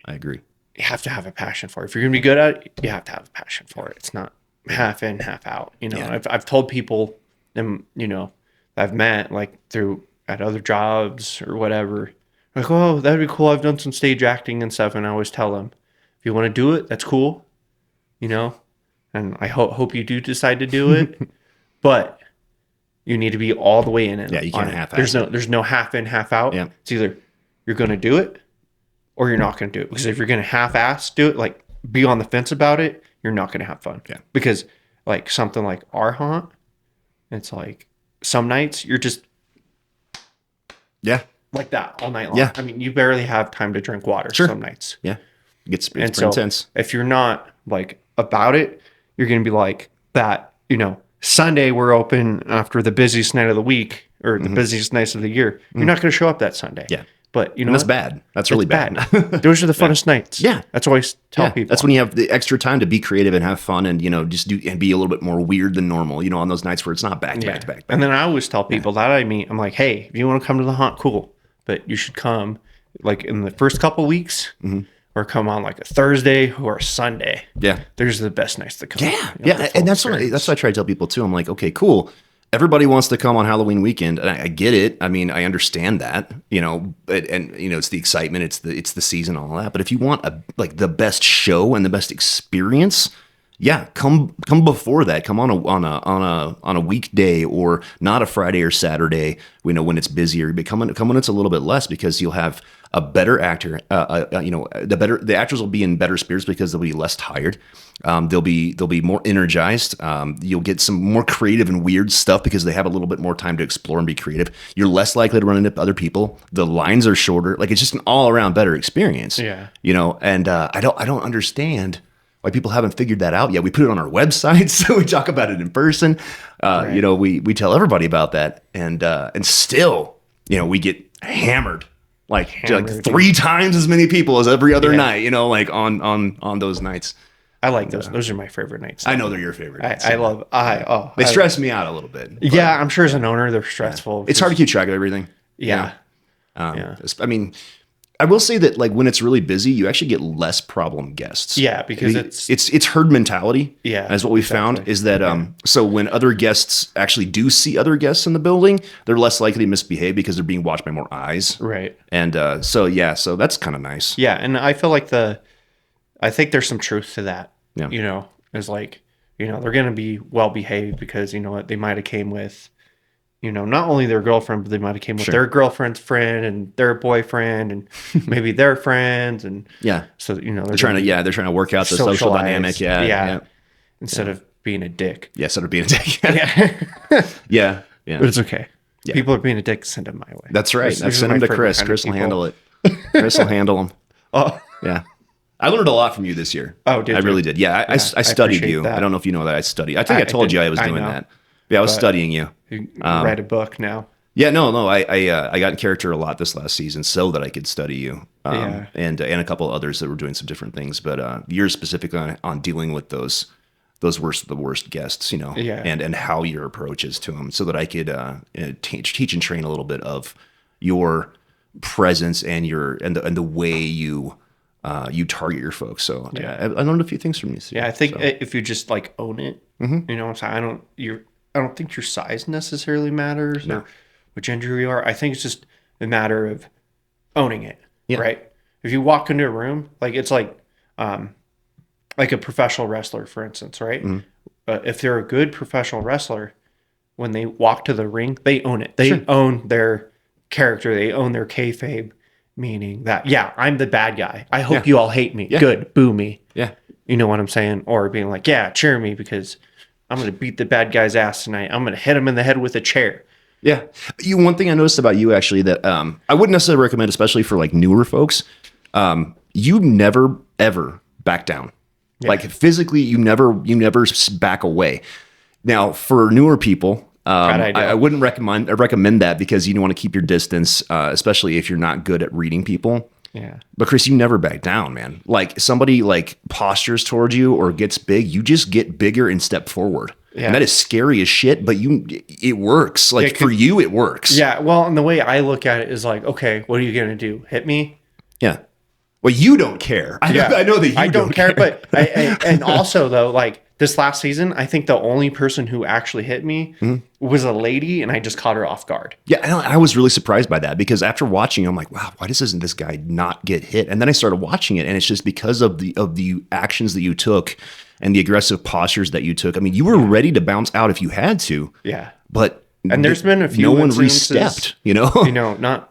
B: I agree.
A: you have to have a passion for it. If you're going to be good at it, you have to have a passion for it. It's not half in, half out. You know,
B: Yeah.
A: I've told people, you know, I've met like through at other jobs or whatever, like, oh, that'd be cool. I've done some stage acting and stuff. And I always tell them, if you want to do it, that's cool, you know, and I hope you do decide to do it, but you need to be all the way in it.
B: Yeah, you can't half-ass
A: There's no half in, half out.
B: Yeah.
A: It's either you're going to do it or you're not going to do it. Because if you're going to half-ass do it, like be on the fence about it, you're not going to have fun.
B: Yeah.
A: Because like something like our haunt, it's like some nights you're just
B: Yeah,
A: like that all night long.
B: Yeah.
A: I mean, you barely have time to drink water
B: Sure.
A: some nights.
B: yeah. It's
A: And
B: pretty
A: so
B: intense.
A: if you're not like about it, you're going to be like that, you know, Sunday we're open after the busiest night of the week or the busiest nights of the year. You're not going to show up that Sunday.
B: Yeah.
A: But you know,
B: that's bad. That's really bad.
A: Those are the funnest nights.
B: Yeah.
A: That's what I always tell people.
B: That's when you have the extra time to be creative and have fun and, you know, just do and be a little bit more weird than normal, you know, on those nights where it's not back to back to back.
A: And then I always tell people that I meet, I'm like, hey, if you want to come to the haunt, cool. But you should come like in the first couple weeks or come on like a Thursday or a Sunday.
B: Yeah.
A: There's the best nights to come.
B: Yeah. Yeah. And that's what I try to tell people too. I'm like, okay, cool. Everybody wants to come on Halloween weekend, and I get it. I mean, I understand that, you know, and you know, it's the excitement, it's the season, all that. But if you want like the best show and the best experience, yeah, come before that. Come on a weekday or not a Friday or Saturday. You know, when it's busier, but come when it's a little bit less, because you'll have a better actor. You know, the actors will be in better spirits because they'll be less tired. They'll be more energized. You'll get some more creative and weird stuff because they have a little bit more time to explore and be creative. You're less likely to run into other people. The lines are shorter. Like, it's just an all around better experience.
A: Yeah.
B: You know, and I don't understand why people haven't figured that out yet. We put it on our website, so we talk about it in person. Right. You know, we tell everybody about that, and still, you know, we get hammered. Like 3 times as many people as every other night, you know, like on those nights.
A: I like those. Those are my favorite nights.
B: I know they're your favorite nights.
A: They
B: stress me out a little bit.
A: Yeah, I'm sure as an owner, they're stressful.
B: It's hard to keep track of everything.
A: Yeah.
B: I mean, I will say that, like, when it's really busy, you actually get less problem guests.
A: Yeah, because
B: it's herd mentality.
A: Yeah,
B: as what we found is that so when other guests actually do see other guests in the building, they're less likely to misbehave because they're being watched by more eyes.
A: Right.
B: And so that's kind of nice.
A: Yeah, and I feel like I think there's some truth to that.
B: Yeah.
A: You know, it's like, you know, they're gonna be well behaved because, you know what, they might have came with, you know, not only their girlfriend, but they might have came with their girlfriend's friend and their boyfriend and maybe their friends. And so, you know, they're trying
B: to work out the social dynamic. Yeah.
A: Instead of being a dick.
B: Yeah. Instead of being a dick.
A: Yeah.
B: Yeah.
A: But it's okay. Yeah. People are being a dick, send them my way.
B: That's right. Send them to Chris. Chris will handle it. Chris will handle them.
A: Oh,
B: yeah. I learned a lot from you this year.
A: Oh, did you?
B: I really did. Yeah. I studied you. That. I don't know if you know that I studied. I think I told you I was doing that. Yeah. I was studying you.
A: You read a book now.
B: Yeah, no. I got in character a lot this last season so that I could study you, and a couple of others that were doing some different things. But you're specific on dealing with the worst guests, you know, and how your approach is to them, so that I could teach and train a little bit of your presence and the way you target your folks. So I learned a few things from you.
A: Yeah, I think if you just like own it, you know, I don't think your size necessarily matters or what gender you are. I think it's just a matter of owning it, right? If you walk into a room, like it's like a professional wrestler, for instance, right? If they're a good professional wrestler, when they walk to the ring, they own it. They own their character. They own their kayfabe, meaning that, I'm the bad guy. I hope you all hate me. Yeah. Good. Boo me.
B: Yeah.
A: You know what I'm saying? Or being like, cheer me because I'm going to beat the bad guy's ass tonight. I'm going to hit him in the head with a chair.
B: Yeah. One thing I noticed about you actually that I wouldn't necessarily recommend, especially for like newer folks, you never, ever back down. Yeah. Like physically, you never back away. Now, for newer people, I wouldn't recommend that because you don't want to keep your distance, especially if you're not good at reading people.
A: Yeah.
B: But Chris, you never back down, man. Like somebody like postures towards you or gets big, you just get bigger and step forward. Yeah. And that is scary as shit, but it works. Like for you, it works.
A: Yeah. Well, and the way I look at it is like, okay, what are you going to do? Hit me?
B: Yeah. Well, you don't care. I know that you
A: don't care. But and also though, like this last season, I think the only person who actually hit me was a lady, and I just caught her off guard.
B: Yeah, I was really surprised by that because after watching, I'm like, wow, why doesn't this guy not get hit? And then I started watching it, and it's just because of the actions that you took and the aggressive postures that you took. I mean, you were ready to bounce out if you had to.
A: Yeah,
B: but
A: there's been a few.
B: No one re-stepped. You know,
A: not.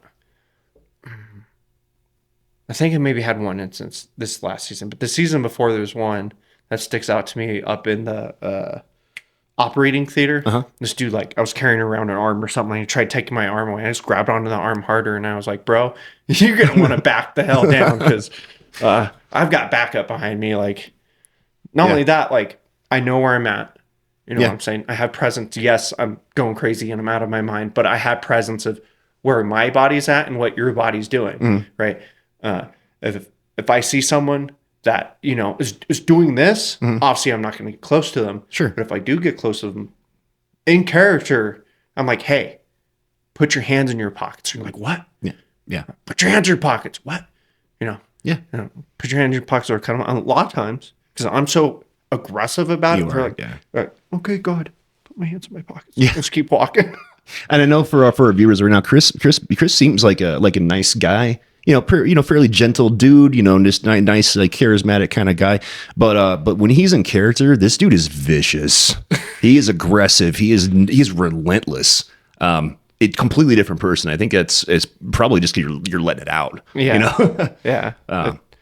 A: I think I maybe had one instance this last season, but the season before there was one that sticks out to me up in the operating theater. This dude, like, I was carrying around an arm or something, and he tried taking my arm away. I just grabbed onto the arm harder, and I was like, bro, you're going to want to back the hell down because I've got backup behind me. Like, Not only that, like I know where I'm at. You know
B: Yeah.
A: what I'm saying? I have presence. Yes, I'm going crazy and I'm out of my mind, but I have presence of where my body's at and what your body's doing, right? Uh, if I see someone that, you know, is doing this, obviously I'm not going to get close to them.
B: Sure.
A: But if I do get close to them in character, I'm like, hey, put your hands in your pockets. You're like, what?
B: Yeah. Yeah.
A: Put your hands in your pockets. What? You know,
B: Yeah.
A: put your hands in your pockets. Or kind of a lot of times because I'm so aggressive about
B: You
A: it.
B: are,
A: Like,
B: yeah.
A: like, okay, go ahead. Put my hands in my pockets.
B: Yeah.
A: Just keep walking.
B: And I know for our viewers right now, Chris seems like a nice guy. You know, fairly gentle dude. You know, just nice, like charismatic kind of guy. But when he's in character, this dude is vicious. He is aggressive. He's relentless. It's completely different person. I think it's probably just 'cause you're letting it out.
A: Yeah.
B: You know.
A: Yeah.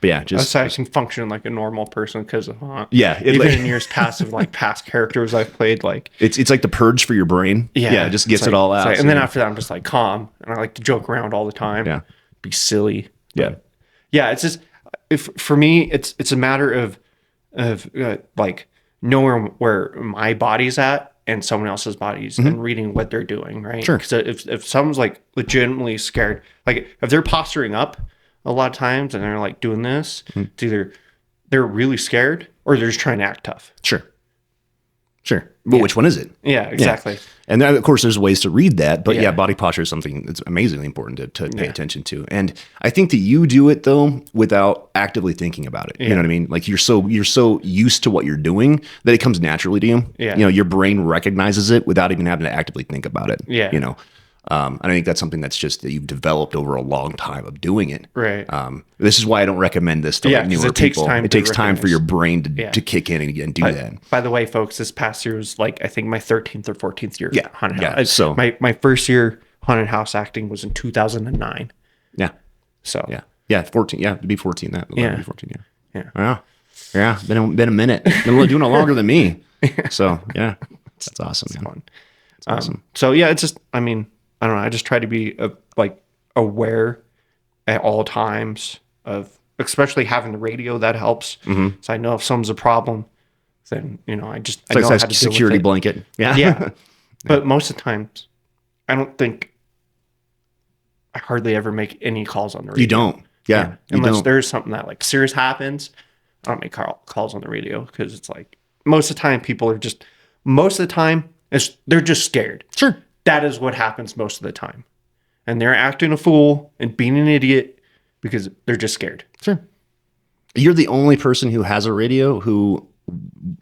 B: But yeah, just
A: I can function like a normal person because of
B: Yeah,
A: even in years past of like past characters I've played, like
B: it's like the purge for your brain. Yeah, it just gets
A: it's
B: it
A: like-
B: all
A: it's
B: out.
A: like-
B: so
A: and then
B: you-
A: after that, I'm just like calm and I like to joke around all the time.
B: Yeah.
A: Be silly.
B: yeah,
A: Yeah. It's just if for me, it's a matter of like knowing where my body's at and someone else's bodies and reading what they're doing. Right.
B: Sure.
A: Because if someone's like legitimately scared, like if they're posturing up a lot of times and they're like doing this, it's either they're really scared or they're just trying to act tough.
B: sure. But which one is it?
A: Yeah, exactly.
B: And then, of course, there's ways to read that, but yeah,
A: Yeah.
B: body posture is something that's amazingly important to pay attention to. And I think that you do it though without actively thinking about it. You know what I mean? Like you're so used to what you're doing that it comes naturally to you.
A: Yeah.
B: You know, your brain recognizes it without even having to actively think about it.
A: Yeah.
B: You know, and I think that's something that's just that you've developed over a long time of doing it.
A: Right.
B: This is why I don't recommend this to
A: Yeah,
B: like
A: 'cause
B: newer
A: it takes
B: people.
A: time
B: It
A: to
B: takes time for
A: recognize.
B: your brain to
A: Yeah.
B: kick in and do that.
A: By the way, folks, this past year was like I think my 13th or 14th year
B: Yeah,
A: haunted
B: yeah,
A: house.
B: so-
A: my first year haunted house acting was in 2009.
B: Yeah.
A: So
B: Yeah. 14. Yeah. To be 14. That.
A: Yeah.
B: Be 14. Yeah.
A: Yeah.
B: Yeah. Been a minute. Been doing it longer than me. So yeah, that's awesome, man.
A: fun.
B: That's awesome.
A: So yeah, it's just I mean I don't know. I just try to be like aware at all times of especially having the radio that helps. So I know if someone's a problem, then you know I
B: It's
A: know
B: like
A: how
B: a
A: to deal
B: security
A: with it.
B: blanket. Yeah.
A: Yeah. But most of the times, I don't think I hardly ever make any calls on the radio.
B: You don't. Yeah. You
A: Unless
B: don't.
A: there's something that like serious happens, I don't make calls on the radio because it's like most of the time people are just they're just scared.
B: Sure.
A: That is what happens most of the time. And they're acting a fool and being an idiot because they're just scared.
B: Sure. You're the only person who has a radio who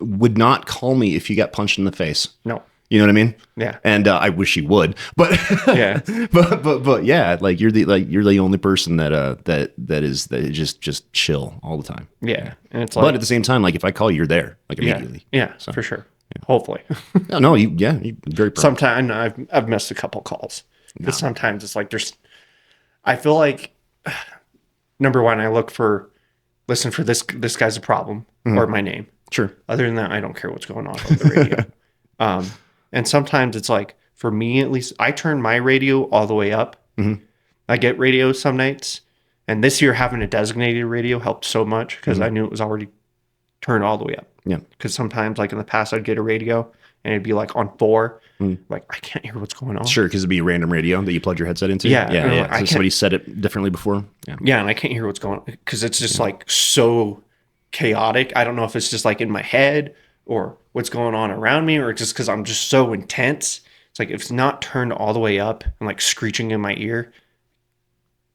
B: would not call me if you got punched in the face.
A: No.
B: You know what I mean?
A: Yeah.
B: And I wish you would, but
A: Yeah.
B: but yeah, like you're the only person that is just chill all the time.
A: Yeah. And it's like,
B: But at the same time, like if I call you, you're there like immediately.
A: Yeah, for sure. Hopefully.
B: No, you very prompt.
A: Sometimes I've missed a couple calls. But sometimes it's like I feel like number one, I listen for this guy's a problem or my name.
B: Sure.
A: Other than that, I don't care what's going on the radio. And sometimes it's like, for me at least, I turn my radio all the way up. I get radio some nights. And this year, having a designated radio helped so much because I knew it was already turned all the way up.
B: Yeah.
A: Because sometimes, like in the past, I'd get a radio and it'd be like on 4. Like, I can't hear what's going on.
B: Sure, because it'd be a random radio that you plugged your headset into.
A: Yeah,
B: Yeah.
A: and
B: Yeah.
A: I
B: So somebody said it differently before. Yeah.
A: Yeah, and I can't hear what's going on because it's just like so chaotic. I don't know if it's just like in my head or what's going on around me or just because I'm just so intense. It's like if it's not turned all the way up and like screeching in my ear,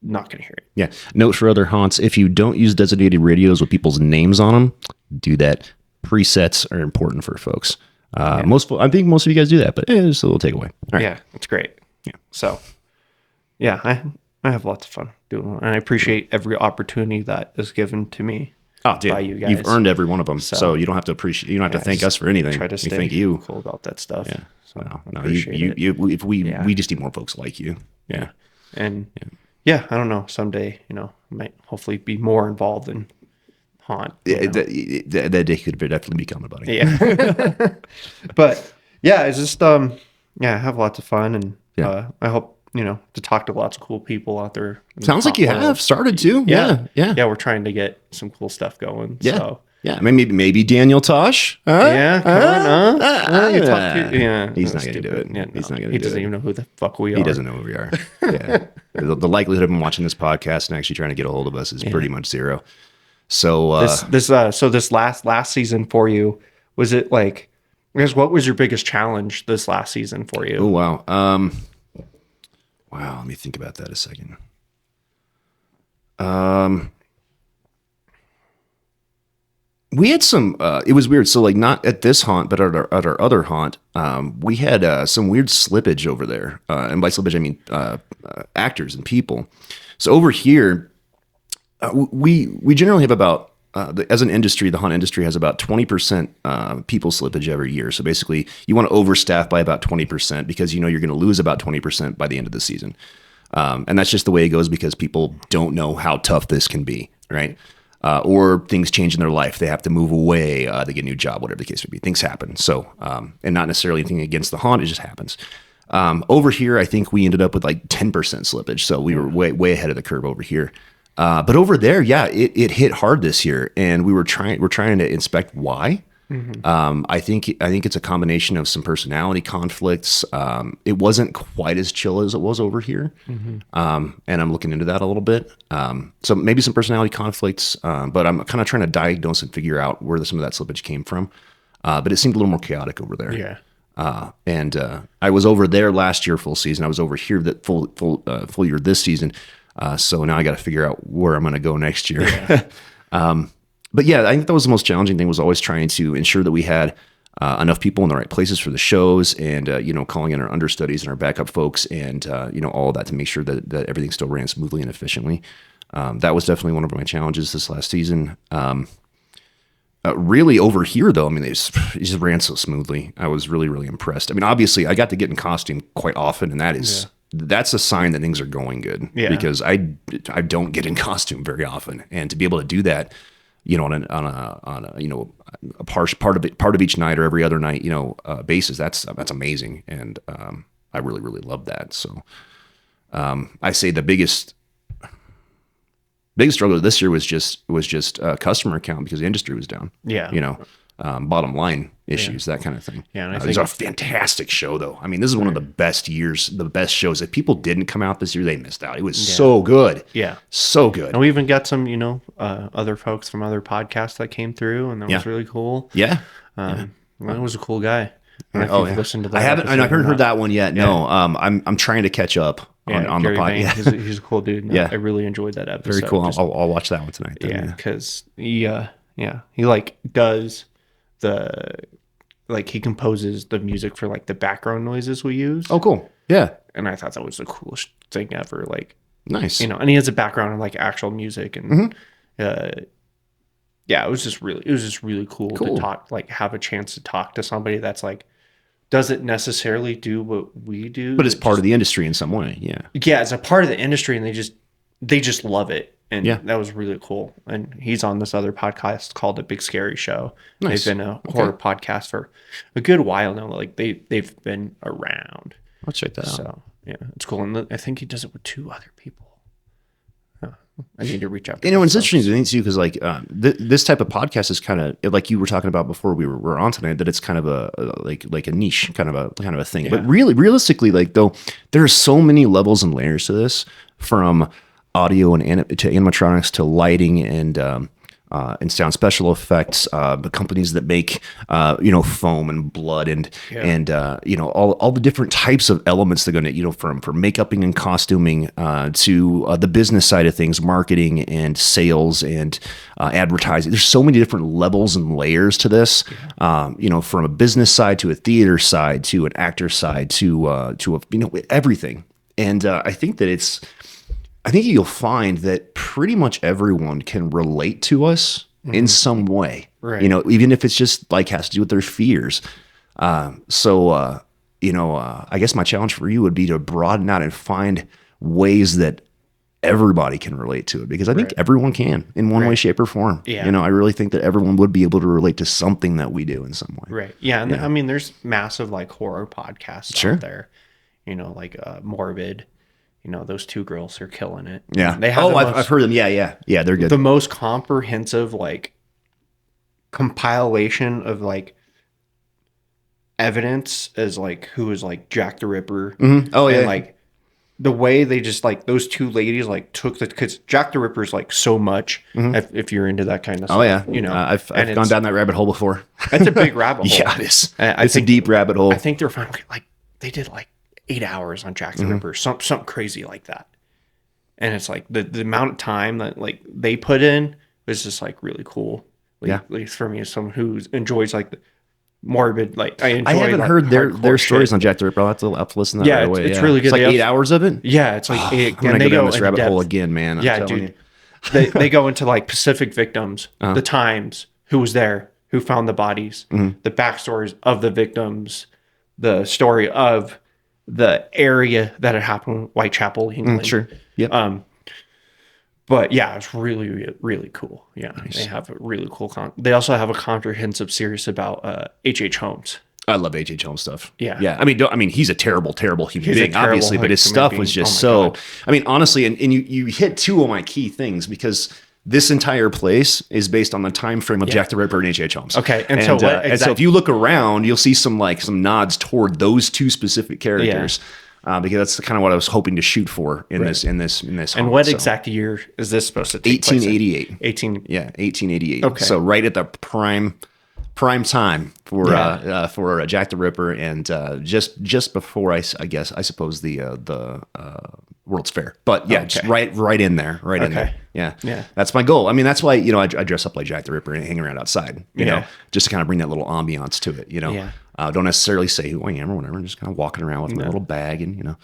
A: not going to hear it.
B: Yeah. Note for other haunts: if you don't use designated radios with people's names on them, do that. Presets are important for folks. I think most of you guys do that, but just a little takeaway. All right.
A: Yeah, it's great. Yeah. So, yeah, I have lots of fun doing it. And I appreciate every opportunity that is given to me.
B: Oh, dude,
A: by you guys.
B: you've earned every one of them, so you don't have to appreciate. You don't have to thank us for anything.
A: Try to
B: We
A: stay
B: thank you.
A: cool about that stuff.
B: Yeah.
A: So
B: No,
A: I appreciate it.
B: if we just need more folks like you. Yeah.
A: And yeah, I don't know. Someday, I might hopefully be more involved in haunt.
B: That day could definitely be coming, buddy.
A: Yeah. But yeah, it's just I have lots of fun and I hope to talk to lots of cool people out there.
B: Sounds like you have started to. Yeah.
A: We're trying to get some cool stuff going.
B: Yeah.
A: So
B: Yeah, maybe Daniel Tosh.
A: Yeah, come on. You talk to,
B: He's not going to do it.
A: Yeah, no,
B: He's not going to do it.
A: He doesn't even know who the fuck we are.
B: He doesn't know who we are. Yeah. The likelihood of him watching this podcast and actually trying to get a hold of us is pretty much zero. So
A: this last season for you, was it like, I guess, what was your biggest challenge this last season for you?
B: Oh, wow. Wow, let me think about that a second. We had some, it was weird. So like not at this haunt, but at our other haunt, we had some weird slippage over there. And by slippage, I mean actors and people. So over here, we generally have about, as an industry, the haunt industry has about 20% people slippage every year. So basically, you want to overstaff by about 20% because you know you're going to lose about 20% by the end of the season. And that's just the way it goes because people don't know how tough this can be, right? Or things change in their life. They have to move away. They get a new job, whatever the case may be. Things happen. So, and not necessarily anything against the haunt. It just happens. Over here, I think we ended up with like 10% slippage. So we were way ahead of the curve over here. But over there, yeah, it hit hard this year, and we're trying to inspect why. Mm-hmm. I think it's a combination of some personality conflicts. It wasn't quite as chill as it was over here, and I'm looking into that a little bit. So maybe some personality conflicts, but I'm kind of trying to diagnose and figure out where some of that slippage came from. But it seemed a little more chaotic over there.
A: Yeah.
B: And I was over there last year full season. I was over here that full year this season. So now I got to figure out where I'm going to go next year. Yeah. But yeah, I think that was the most challenging thing, was always trying to ensure that we had enough people in the right places for the shows, and calling in our understudies and our backup folks, and all of that to make sure that everything still ran smoothly and efficiently. That was definitely one of my challenges this last season. Really over here though, I mean, it just ran so smoothly. I was really, really impressed. I mean, obviously I got to get in costume quite often, and that's a sign that things are going good, because I don't get in costume very often, and to be able to do that, on a part of each night or every other night, basis, that's amazing. And, I really, really love that. So, I say the biggest struggle this year was just customer count, because the industry was down.
A: Yeah.
B: Bottom line issues, that kind of thing.
A: Yeah, and
B: it was a fantastic show, though. I mean, this is one of the best years, the best shows. If people didn't come out this year, they missed out. It was so good.
A: Yeah.
B: So good.
A: And we even got some, other folks from other podcasts that came through, and that was really cool.
B: Yeah.
A: Well, it was a cool guy. Listened to that.
B: I haven't heard that one yet. Yeah. No. I'm trying to catch up on the podcast.
A: He's a cool dude.
B: Yeah.
A: I really enjoyed that episode.
B: Very cool. I'll watch that one tonight.
A: Then, because he like does he composes the music for like the background noises we use.
B: Oh, cool. Yeah.
A: And I thought that was the coolest thing ever. Like,
B: nice.
A: And he has a background in like actual music, and it was just really cool to talk, like have a chance to talk to somebody that's like doesn't necessarily do what we do,
B: but it's part of the industry in some way. Yeah.
A: Yeah, it's a part of the industry, and they just love it. And that was really cool. And he's on this other podcast called The Big Scary Show. Nice. They've been a horror podcast for a good while now. Like they've been around.
B: I'll check that out.
A: So yeah, it's cool. And I think he does it with 2 other people. I need to reach out.
B: It's interesting to too, because like this type of podcast is kind of like you were talking about before we were on tonight, that it's kind of like a niche kind of a thing. Yeah. But really, realistically, like though, there are so many levels and layers to this, from audio and to animatronics to lighting and sound special effects, the companies that make foam and blood and all the different types of elements that go into from makeuping and costuming to the business side of things, marketing and sales and advertising. There's so many different levels and layers to this, from a business side to a theater side to an actor side to everything. And I think you'll find that pretty much everyone can relate to us in some way,
A: right?
B: Even if it's just like has to do with their fears. I guess my challenge for you would be to broaden out and find ways that everybody can relate to it, because I think everyone can in one way, shape, or form. Yeah. I really think that everyone would be able to relate to something that we do in some way.
A: Right. Yeah. And I mean, there's massive like horror podcasts out there, like Morbid. Those 2 girls are killing it.
B: Yeah.
A: They have
B: I've heard them. Yeah. They're good.
A: The most comprehensive, like, compilation of like evidence as like who is like Jack the Ripper.
B: Oh yeah,
A: and like the way they just like those two ladies like took the, because Jack the Ripper is like so much if you're into that kind of stuff.
B: oh yeah.
A: You know,
B: I've gone down that rabbit hole before.
A: It's a big rabbit hole.
B: Yeah, it is.
A: I
B: It's
A: think,
B: a deep rabbit hole.
A: I think they're finally like they did like 8 hours on Jack the Ripper, something crazy like that. And it's like the amount of time that like they put in was just like really cool. Like, at least for me as someone who enjoys like the morbid, like I
B: haven't
A: like,
B: heard their stories
A: shit.
B: on Jack the Ripper. I'll have to listen to that right away.
A: It's really good.
B: It's like 8 hours of it.
A: Yeah, it's like
B: I'm gonna go down this rabbit hole again, man.
A: Yeah, dude. They go into like Pacific victims, the times, who was there, who found the bodies, the backstories of the victims, the story of the area that it happened, Whitechapel, England.
B: Sure. Yep.
A: But yeah, it's really, really cool. Yeah, nice. They have a really cool. They also have a comprehensive series about H.H. Holmes.
B: I love H.H. Holmes stuff.
A: Yeah.
B: Yeah. I mean, he's a terrible human being, obviously, but his stuff was just so. God. I mean, honestly, and you hit two of my key things because this entire place is based on the time frame of Jack the Ripper and H.H. Holmes.
A: Okay,
B: and so if you look around, you'll see some nods toward those two specific characters. Because that's kind of what I was hoping to shoot for in this.
A: And what exact year is this supposed to take
B: 1888. 1888.
A: Okay.
B: So right at the prime time for Jack the Ripper, and just before I suppose the World's Fair. But yeah, just right in there, in there. Yeah. That's my goal. I mean, that's why I dress up like Jack the Ripper and hang around outside. You know, just to kind of bring that little ambiance to it. You know. Don't necessarily say who I am or whatever. I'm just kind of walking around with my little bag, and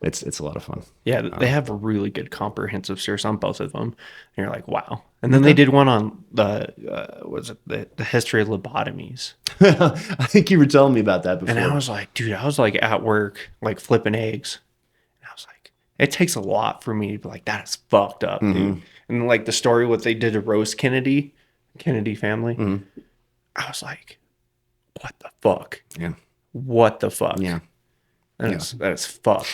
B: it's a lot of fun.
A: Yeah, they have a really good comprehensive series on both of them. And you're like, wow. And then they did one on the history of lobotomies.
B: I think you were telling me about that before.
A: And I was like, dude, I was like at work, like flipping eggs. And I was like, it takes a lot for me to be like, that is fucked up, dude. And like the story, what they did to roast Kennedy family. I was like, what the fuck?
B: Yeah.
A: What the fuck?
B: Yeah.
A: That is fucked.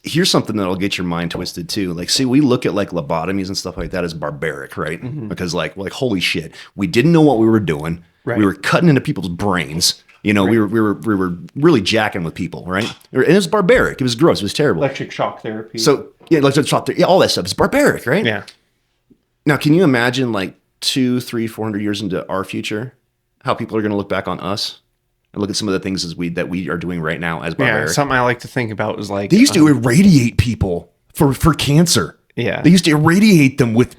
B: Here's something that'll get your mind twisted too. Like, see, we look at like lobotomies and stuff like that as barbaric, right? Because like holy shit, we didn't know what we were doing. Right. We were cutting into people's brains. We were really jacking with people, right? And it was barbaric. It was gross. It was terrible.
A: Electric shock therapy.
B: So electric shock therapy. Yeah, all that stuff is barbaric, right?
A: Yeah.
B: Now, can you imagine like 200, 300, 400 years into our future, how people are going to look back on us and look at some of the things that we are doing right now as barbaric?
A: Yeah, something I like to think about is like
B: they used to irradiate people for cancer.
A: Yeah,
B: they used to irradiate them with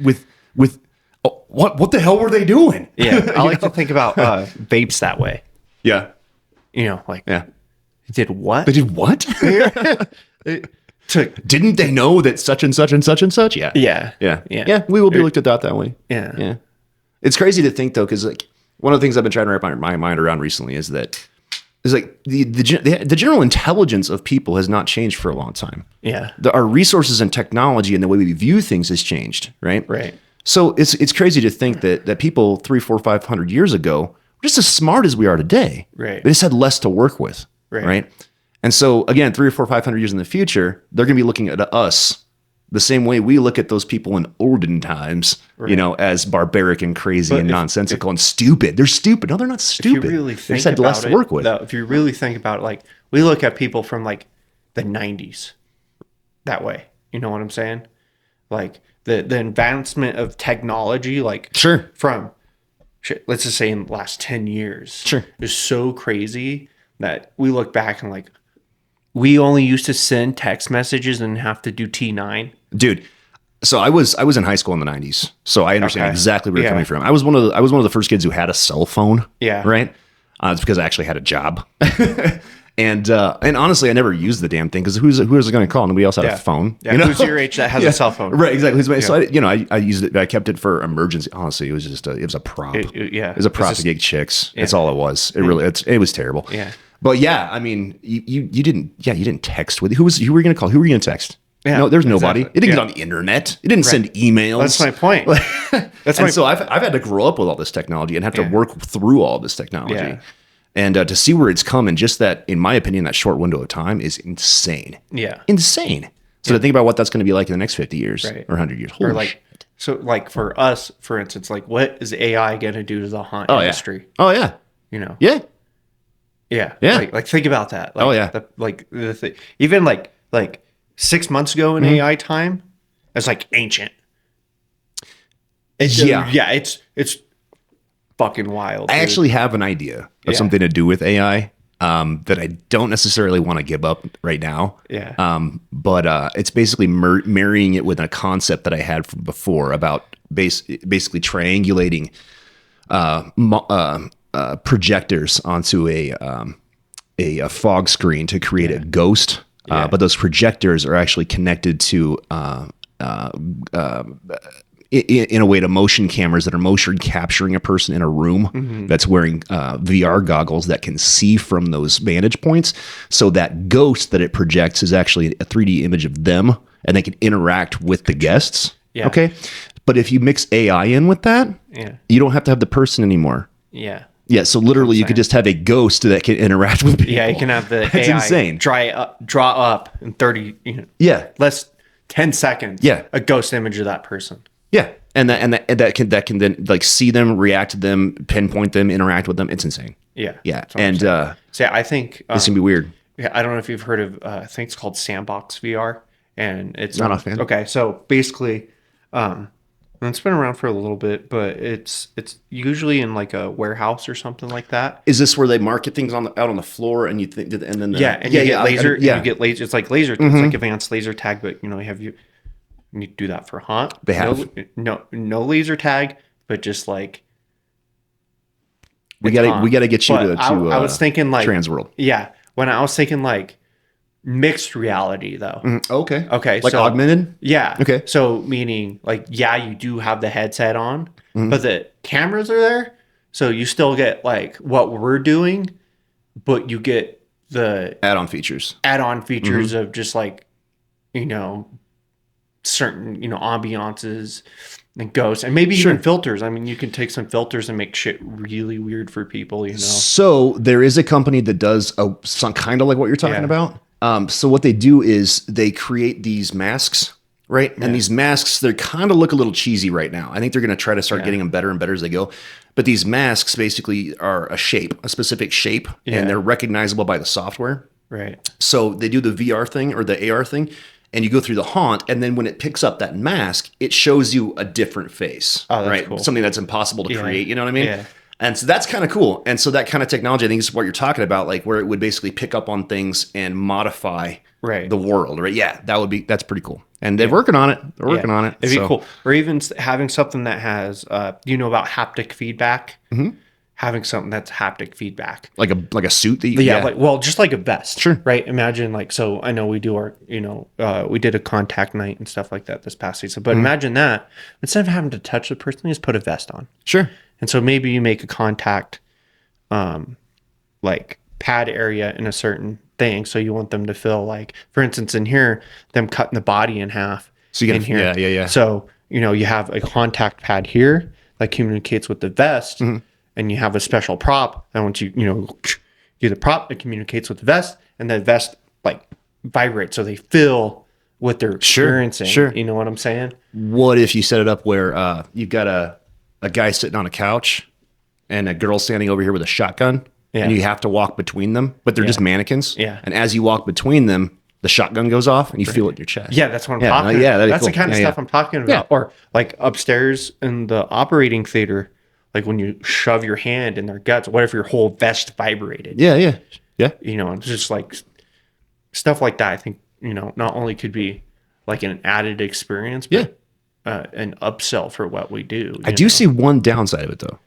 B: what the hell were they doing?
A: Yeah, I like to think about vapes that way.
B: Yeah,
A: They did what?
B: They did what? Didn't they know that such and such and such and such? Yeah. We will be looked at that way.
A: Yeah.
B: It's crazy to think though, because like one of the things I've been trying to wrap my mind around recently is that like the general intelligence of people has not changed for a long time.
A: Yeah.
B: Our resources and technology and the way we view things has changed. Right.
A: Right.
B: So it's crazy to think that people 300, 400, 500 years ago were just as smart as we are today.
A: Right.
B: They just had less to work with. Right. And so again, 300 or 400, 500 years in the future, they're going to be looking at us the same way we look at those people in olden times, as barbaric and crazy and nonsensical and stupid. They're stupid. No, they're not stupid. They just had less to work with.
A: If you really think about it, like we look at people from like the 90s that way. You know what I'm saying? Like the advancement of technology, like from let's just say in the last 10 years, is so crazy that we look back and like, we only used to send text messages and have to do T9.
B: Dude, so I was in high school in the 90s, so I understand exactly where you're coming from. I was one of the first kids who had a cell phone.
A: Yeah.
B: Right? It's because I actually had a job. And honestly, I never used the damn thing because who is it going to call? Nobody else had a phone.
A: Yeah. Who's your age that has a cell phone?
B: Right, exactly. So I used it. I kept it for emergency. Honestly, it was just it was a prop. It was a prop to get chicks. That's all it was. It was terrible.
A: Yeah.
B: But yeah, I mean, you didn't text with who were you going to call? Who were you going to text?
A: Yeah,
B: no, there's nobody. It didn't get on the internet. It didn't send emails.
A: That's my point.
B: So I've had to grow up with all this technology and have to work through all this technology. Yeah. And to see where it's come in just that, in my opinion, that short window of time is insane.
A: Yeah.
B: Insane. So to think about what that's going to be like in the next 50 years or 100 years. Holy
A: or like
B: shit.
A: So, like for us, for instance, like what is AI going to do to the haunt industry?
B: Oh yeah.
A: You know?
B: Yeah.
A: Yeah.
B: Yeah.
A: Like think about that. Like,
B: Oh, yeah.
A: The thing, even like 6 months ago in AI time, it's like ancient. Yeah. It's fucking wild.
B: I
A: dude.
B: actually have an idea of something to do with AI that I don't necessarily want to give up right now.
A: Yeah.
B: But it's basically marrying it with a concept that I had from before about basically triangulating projectors onto a fog screen to create a ghost. But those projectors are actually connected to in a way to motion cameras that are motion capturing a person in a room that's wearing VR goggles that can see from those vantage points. So that ghost that it projects is actually a 3D image of them, and they can interact with the guests.
A: Yeah.
B: Okay. But if you mix AI in with that, you don't have to have the person anymore.
A: Yeah.
B: Yeah. So literally, you could just have a ghost that can interact with people.
A: Yeah, you can have the
B: That's
A: AI
B: insane.
A: draw up in 30, less 10 seconds.
B: Yeah.
A: A ghost image of that person.
B: Yeah, and that can then like see them, react to them, pinpoint them, interact with them. It's insane.
A: Yeah,
B: yeah, and
A: so I think
B: it's gonna be weird.
A: Yeah, I don't know if you've heard of. I think it's called Sandbox VR, and it's
B: not a fan.
A: Okay, so basically, it's been around for a little bit, but it's usually in like a warehouse or something like that.
B: Is this where they market things out on the floor and you think, and then
A: you get laser, you get laser. It's like laser. It's like advanced laser tag, but you need to do that for haunt.
B: They have
A: no laser tag, but just like
B: we gotta get you to
A: I was thinking like
B: trans world.
A: Yeah, when I was thinking like mixed reality though.
B: Okay, like
A: so,
B: augmented.
A: Yeah.
B: Okay.
A: So meaning like you do have the headset on, but the cameras are there, so you still get like what we're doing, but you get the
B: add-on features
A: of just like certain ambiances and ghosts and maybe even filters. I mean, you can take some filters and make shit really weird for people.
B: So there is a company that does some kind of like what you're talking about. So what they do is they create these masks, right? And these masks, they kind of look a little cheesy right now. I think they're going to try to start getting them better and better as they go. But these masks basically are a specific shape, and they're recognizable by the software.
A: Right.
B: So they do the VR thing or the AR thing, and you go through the haunt, and then when it picks up that mask, it shows you a different face.
A: Oh, that's
B: right?
A: cool.
B: Something that's impossible to create, you know what I mean?
A: Yeah.
B: And so that's kind of cool. And so that kind of technology, I think, is what you're talking about, like where it would basically pick up on things and modify the world, right? Yeah, that's pretty cool. And they're working on it. They're working on it.
A: It'd be cool. Or even having something that has, about haptic feedback. Mm-hmm. Having something that's haptic feedback,
B: like a suit that you
A: just like a vest,
B: sure,
A: right? Imagine like, so I know we do our we did a contact night and stuff like that this past season, but imagine that instead of having to touch the person, you just put a vest on,
B: sure.
A: And so maybe you make a contact like pad area in a certain thing, so you want them to feel like, for instance, in here, them cutting the body in half,
B: so you get
A: here,
B: yeah.
A: So you have a contact pad here that communicates with the vest. Mm-hmm. And you have a special prop, and once you do the prop, it communicates with the vest, and the vest like vibrates, so they feel what they're experiencing.
B: Sure.
A: You know what I'm saying?
B: What if you set it up where you've got a guy sitting on a couch and a girl standing over here with a shotgun, and you have to walk between them, but they're just mannequins.
A: Yeah.
B: And as you walk between them, the shotgun goes off, and you feel it in your chest.
A: Yeah, that's what I'm talking about.
B: Yeah,
A: that's
B: cool.
A: The kind of stuff I'm talking about.
B: Yeah.
A: Or like upstairs in the operating theater. Like when you shove your hand in their guts, what if your whole vest vibrated?
B: Yeah.
A: It's just like stuff like that. I think, not only could be like an added experience, but an upsell for what we do.
B: I do see one downside of it though.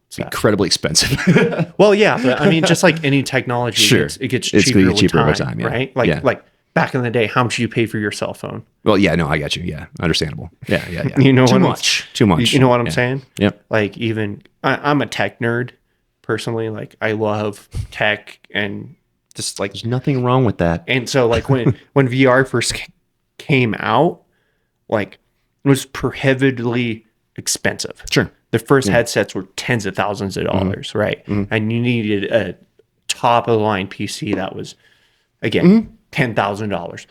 B: It's incredibly expensive.
A: Well, yeah, but I mean, just like any technology, it gets cheaper with time, right? Like back in the day, how much do you pay for your cell phone?
B: Well, yeah, no, I got you. Yeah, understandable. Yeah.
A: Too
B: much.
A: You know what I'm saying?
B: Yep.
A: Like even I'm a tech nerd personally. Like I love tech and just like
B: there's nothing wrong with that.
A: And so like when VR first came out, like it was prohibitively expensive.
B: Sure.
A: The first headsets were tens of thousands of dollars, right? Mm-hmm. And you needed a top of the line PC that was again $10,000.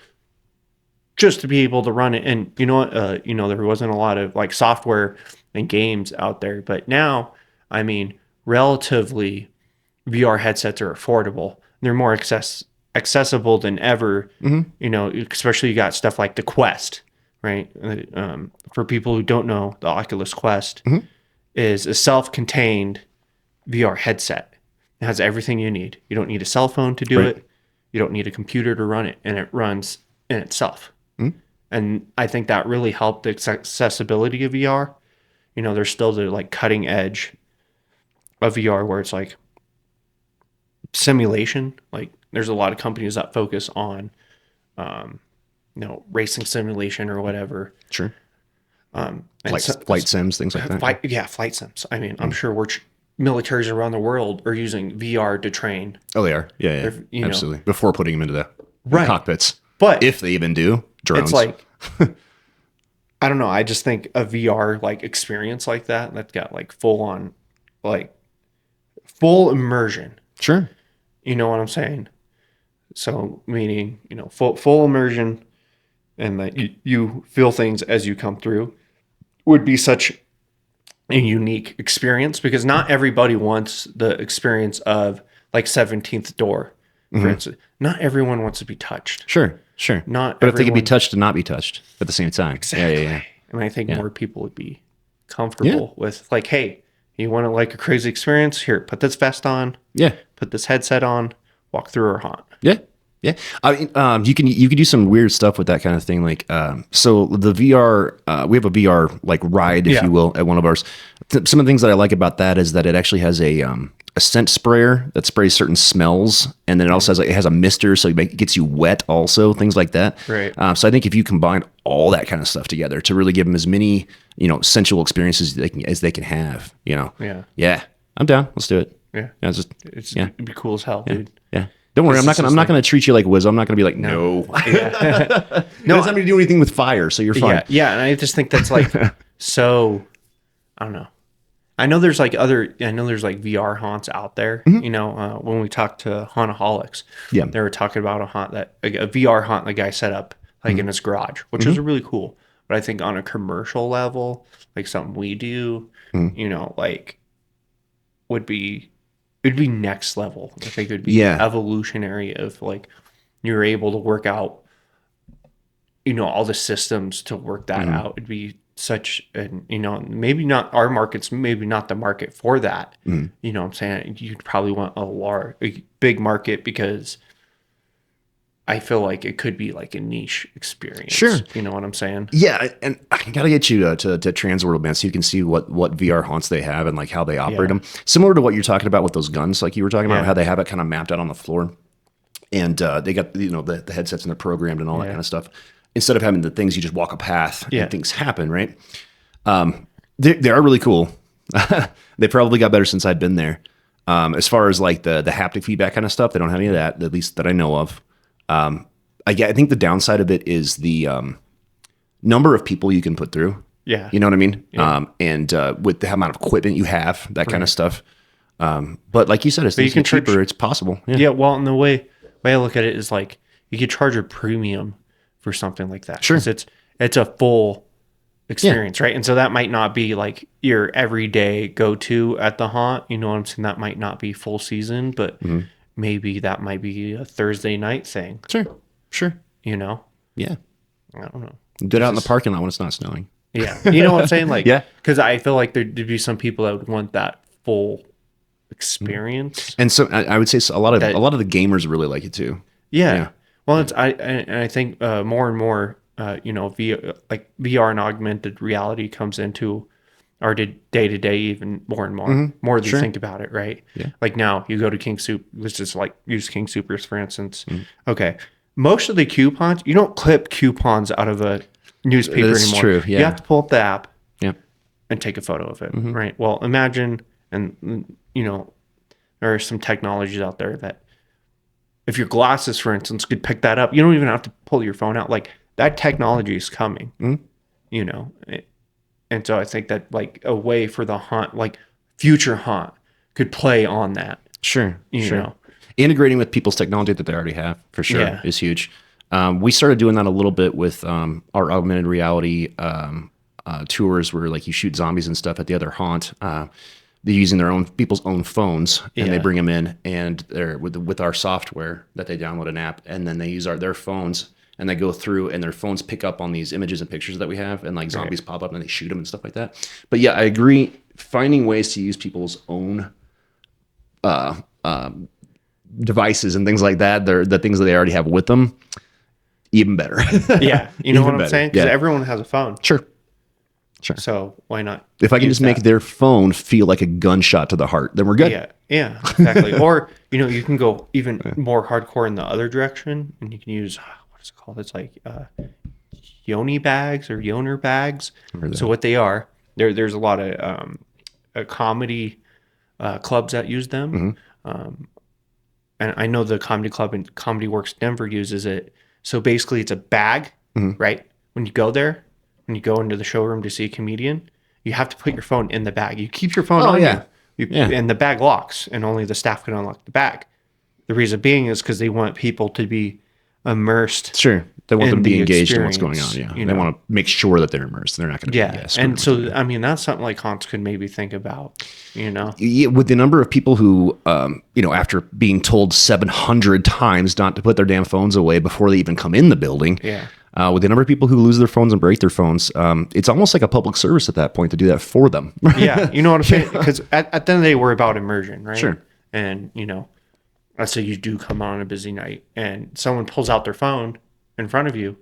A: just to be able to run it. And you know what? There wasn't a lot of like software and games out there, but now, I mean, relatively VR headsets are affordable. They're more accessible than ever. Especially you got stuff like the Quest, right? For people who don't know, the Oculus Quest is a self-contained VR headset. It has everything you need. You don't need a cell phone to do it. You don't need a computer to run it, and it runs in itself. And I think that really helped the accessibility of VR. There's still the like cutting edge of VR where it's like simulation. Like there's a lot of companies that focus on, racing simulation or whatever.
B: Sure. Flight sims, things like that.
A: Flight sims. I mean, I'm sure militaries around the world are using VR to train.
B: Oh, they are. Yeah. Absolutely. Before putting them into the cockpits.
A: But
B: if they even do, drones.
A: It's like, I don't know. I just think a VR like experience like that's got like full immersion.
B: Sure.
A: You know what I'm saying? So meaning, full immersion and that you feel things as you come through would be such a unique experience because not everybody wants the experience of like 17th Door, for instance. Not everyone wants to be touched.
B: Sure. But if they can be touched and not be touched at the same time.
A: Exactly. Yeah. And I think more people would be comfortable with like, hey, you want to like a crazy experience? Here, put this vest on.
B: Yeah.
A: Put this headset on. Walk through our haunt.
B: Yeah. I mean, you can do some weird stuff with that kind of thing. Like, so the VR, we have a VR like ride, if you will, at one of ours. Some of the things that I like about that is that it actually has a scent sprayer that sprays certain smells, and then it also has a mister, so it gets you wet, also things like that.
A: Right.
B: So I think if you combine all that kind of stuff together to really give them as many sensual experiences as they can have, Yeah, I'm down. Let's do it.
A: Yeah. It'd be cool as hell, dude.
B: Yeah. Don't worry, I'm not gonna treat you like Wiz. I'm not gonna be like, no. It doesn't have to do anything with fire, so you're fine.
A: Yeah, and I just think that's like so. I don't know. I know there's like VR haunts out there. When we talked to Hauntaholics, they were talking about a haunt a VR haunt the guy set up like in his garage, which is really cool. But I think on a commercial level, like something we do, like it'd be next level. I think it would be evolutionary of like you're able to work out, all the systems to work that out. It'd be such an, maybe not our market's maybe not the market for that. You know what I'm saying? You'd probably want a big market because I feel like it could be like a niche experience.
B: Sure.
A: You know what I'm saying?
B: Yeah. And I got to get you to Transworld, man, so you can see what VR haunts they have and like how they operate them. Similar to what you're talking about with those guns, like you were talking about, how they have it kind of mapped out on the floor. And they got, the headsets and they're programmed and all that kind of stuff. Instead of having the things, you just walk a path and things happen, right? They are really cool. They probably got better since I'd been there. As far as like the haptic feedback kind of stuff, they don't have any of that, at least that I know of. I think the downside of it is the number of people you can put through.
A: Yeah.
B: You know what I mean? Yeah. And with the amount of equipment you have, that kind of stuff. But like you said, it's cheaper. It's possible.
A: Yeah. Well, and the way I look at it is like you could charge a premium for something like that.
B: Sure.
A: It's a full experience, right? And so that might not be like your everyday go-to at the haunt. You know what I'm saying? That might not be full season, but maybe that might be a Thursday night thing.
B: Sure.
A: Yeah. I don't know.
B: Do it out in the parking lot when it's not snowing.
A: Yeah. You know what I'm saying? Like,
B: yeah.
A: Because I feel like there'd be some people that would want that full experience.
B: And so I would say a lot of the gamers really like it too.
A: Yeah. Well, I think more and more, VR and augmented reality comes into our day to day even more and more. More than you think about it, right?
B: Yeah.
A: Like now you go to King Soup. Let's just like use King Soupers for instance. Okay, most of the coupons you don't clip coupons out of a newspaper anymore. That's true. Yeah. You have to pull up the app. And take a photo of it, right? Well, imagine, and there are some technologies out there that. If your glasses, for instance, could pick that up, you don't even have to pull your phone out. Like that technology is coming, and so I think that like a way for the haunt, like future haunt, could play on that.
B: Sure. Integrating with people's technology that they already have for sure is huge. We started doing that a little bit with our augmented reality tours, where like you shoot zombies and stuff at the other haunt. They're using their own people's own phones, and they bring them in, and they're with our software that they download an app, and then they use their phones, and they go through, and their phones pick up on these images and pictures that we have, and like zombies pop up, and they shoot them and stuff like that. But yeah, I agree. Finding ways to use people's own devices and things like that, they're the things that they already have with them, even better.
A: Yeah, you know what I'm saying? Because everyone has a phone.
B: Sure.
A: So why not?
B: If I can just make their phone feel like a gunshot to the heart, then we're good.
A: Yeah, exactly. Or, you can go even more hardcore in the other direction, and you can use, what is it called? It's like yoni bags or yoner bags. So what they are, there's a lot of comedy clubs that use them. And I know the comedy club in Comedy Works Denver uses it. So basically it's a bag, right? When you go there, when you go into the showroom to see a comedian, you have to put your phone in the bag. You keep your phone on you, and the bag locks, and only the staff can unlock the bag. The reason being is because they want people to be immersed.
B: Sure. They want them to be engaged in what's going on. Yeah. They want to make sure that they're immersed. They're not going to be
A: and so, I mean, that's something like haunts could maybe think about,
B: Yeah, with the number of people who, after being told 700 times not to put their damn phones away before they even come in the building.
A: Yeah.
B: With the number of people who lose their phones and break their phones, it's almost like a public service at that point to do that for them.
A: Yeah. You know what I'm saying? Because at the end of the day, we're about immersion, right?
B: Sure.
A: And, let's say you do come on a busy night and someone pulls out their phone in front of you.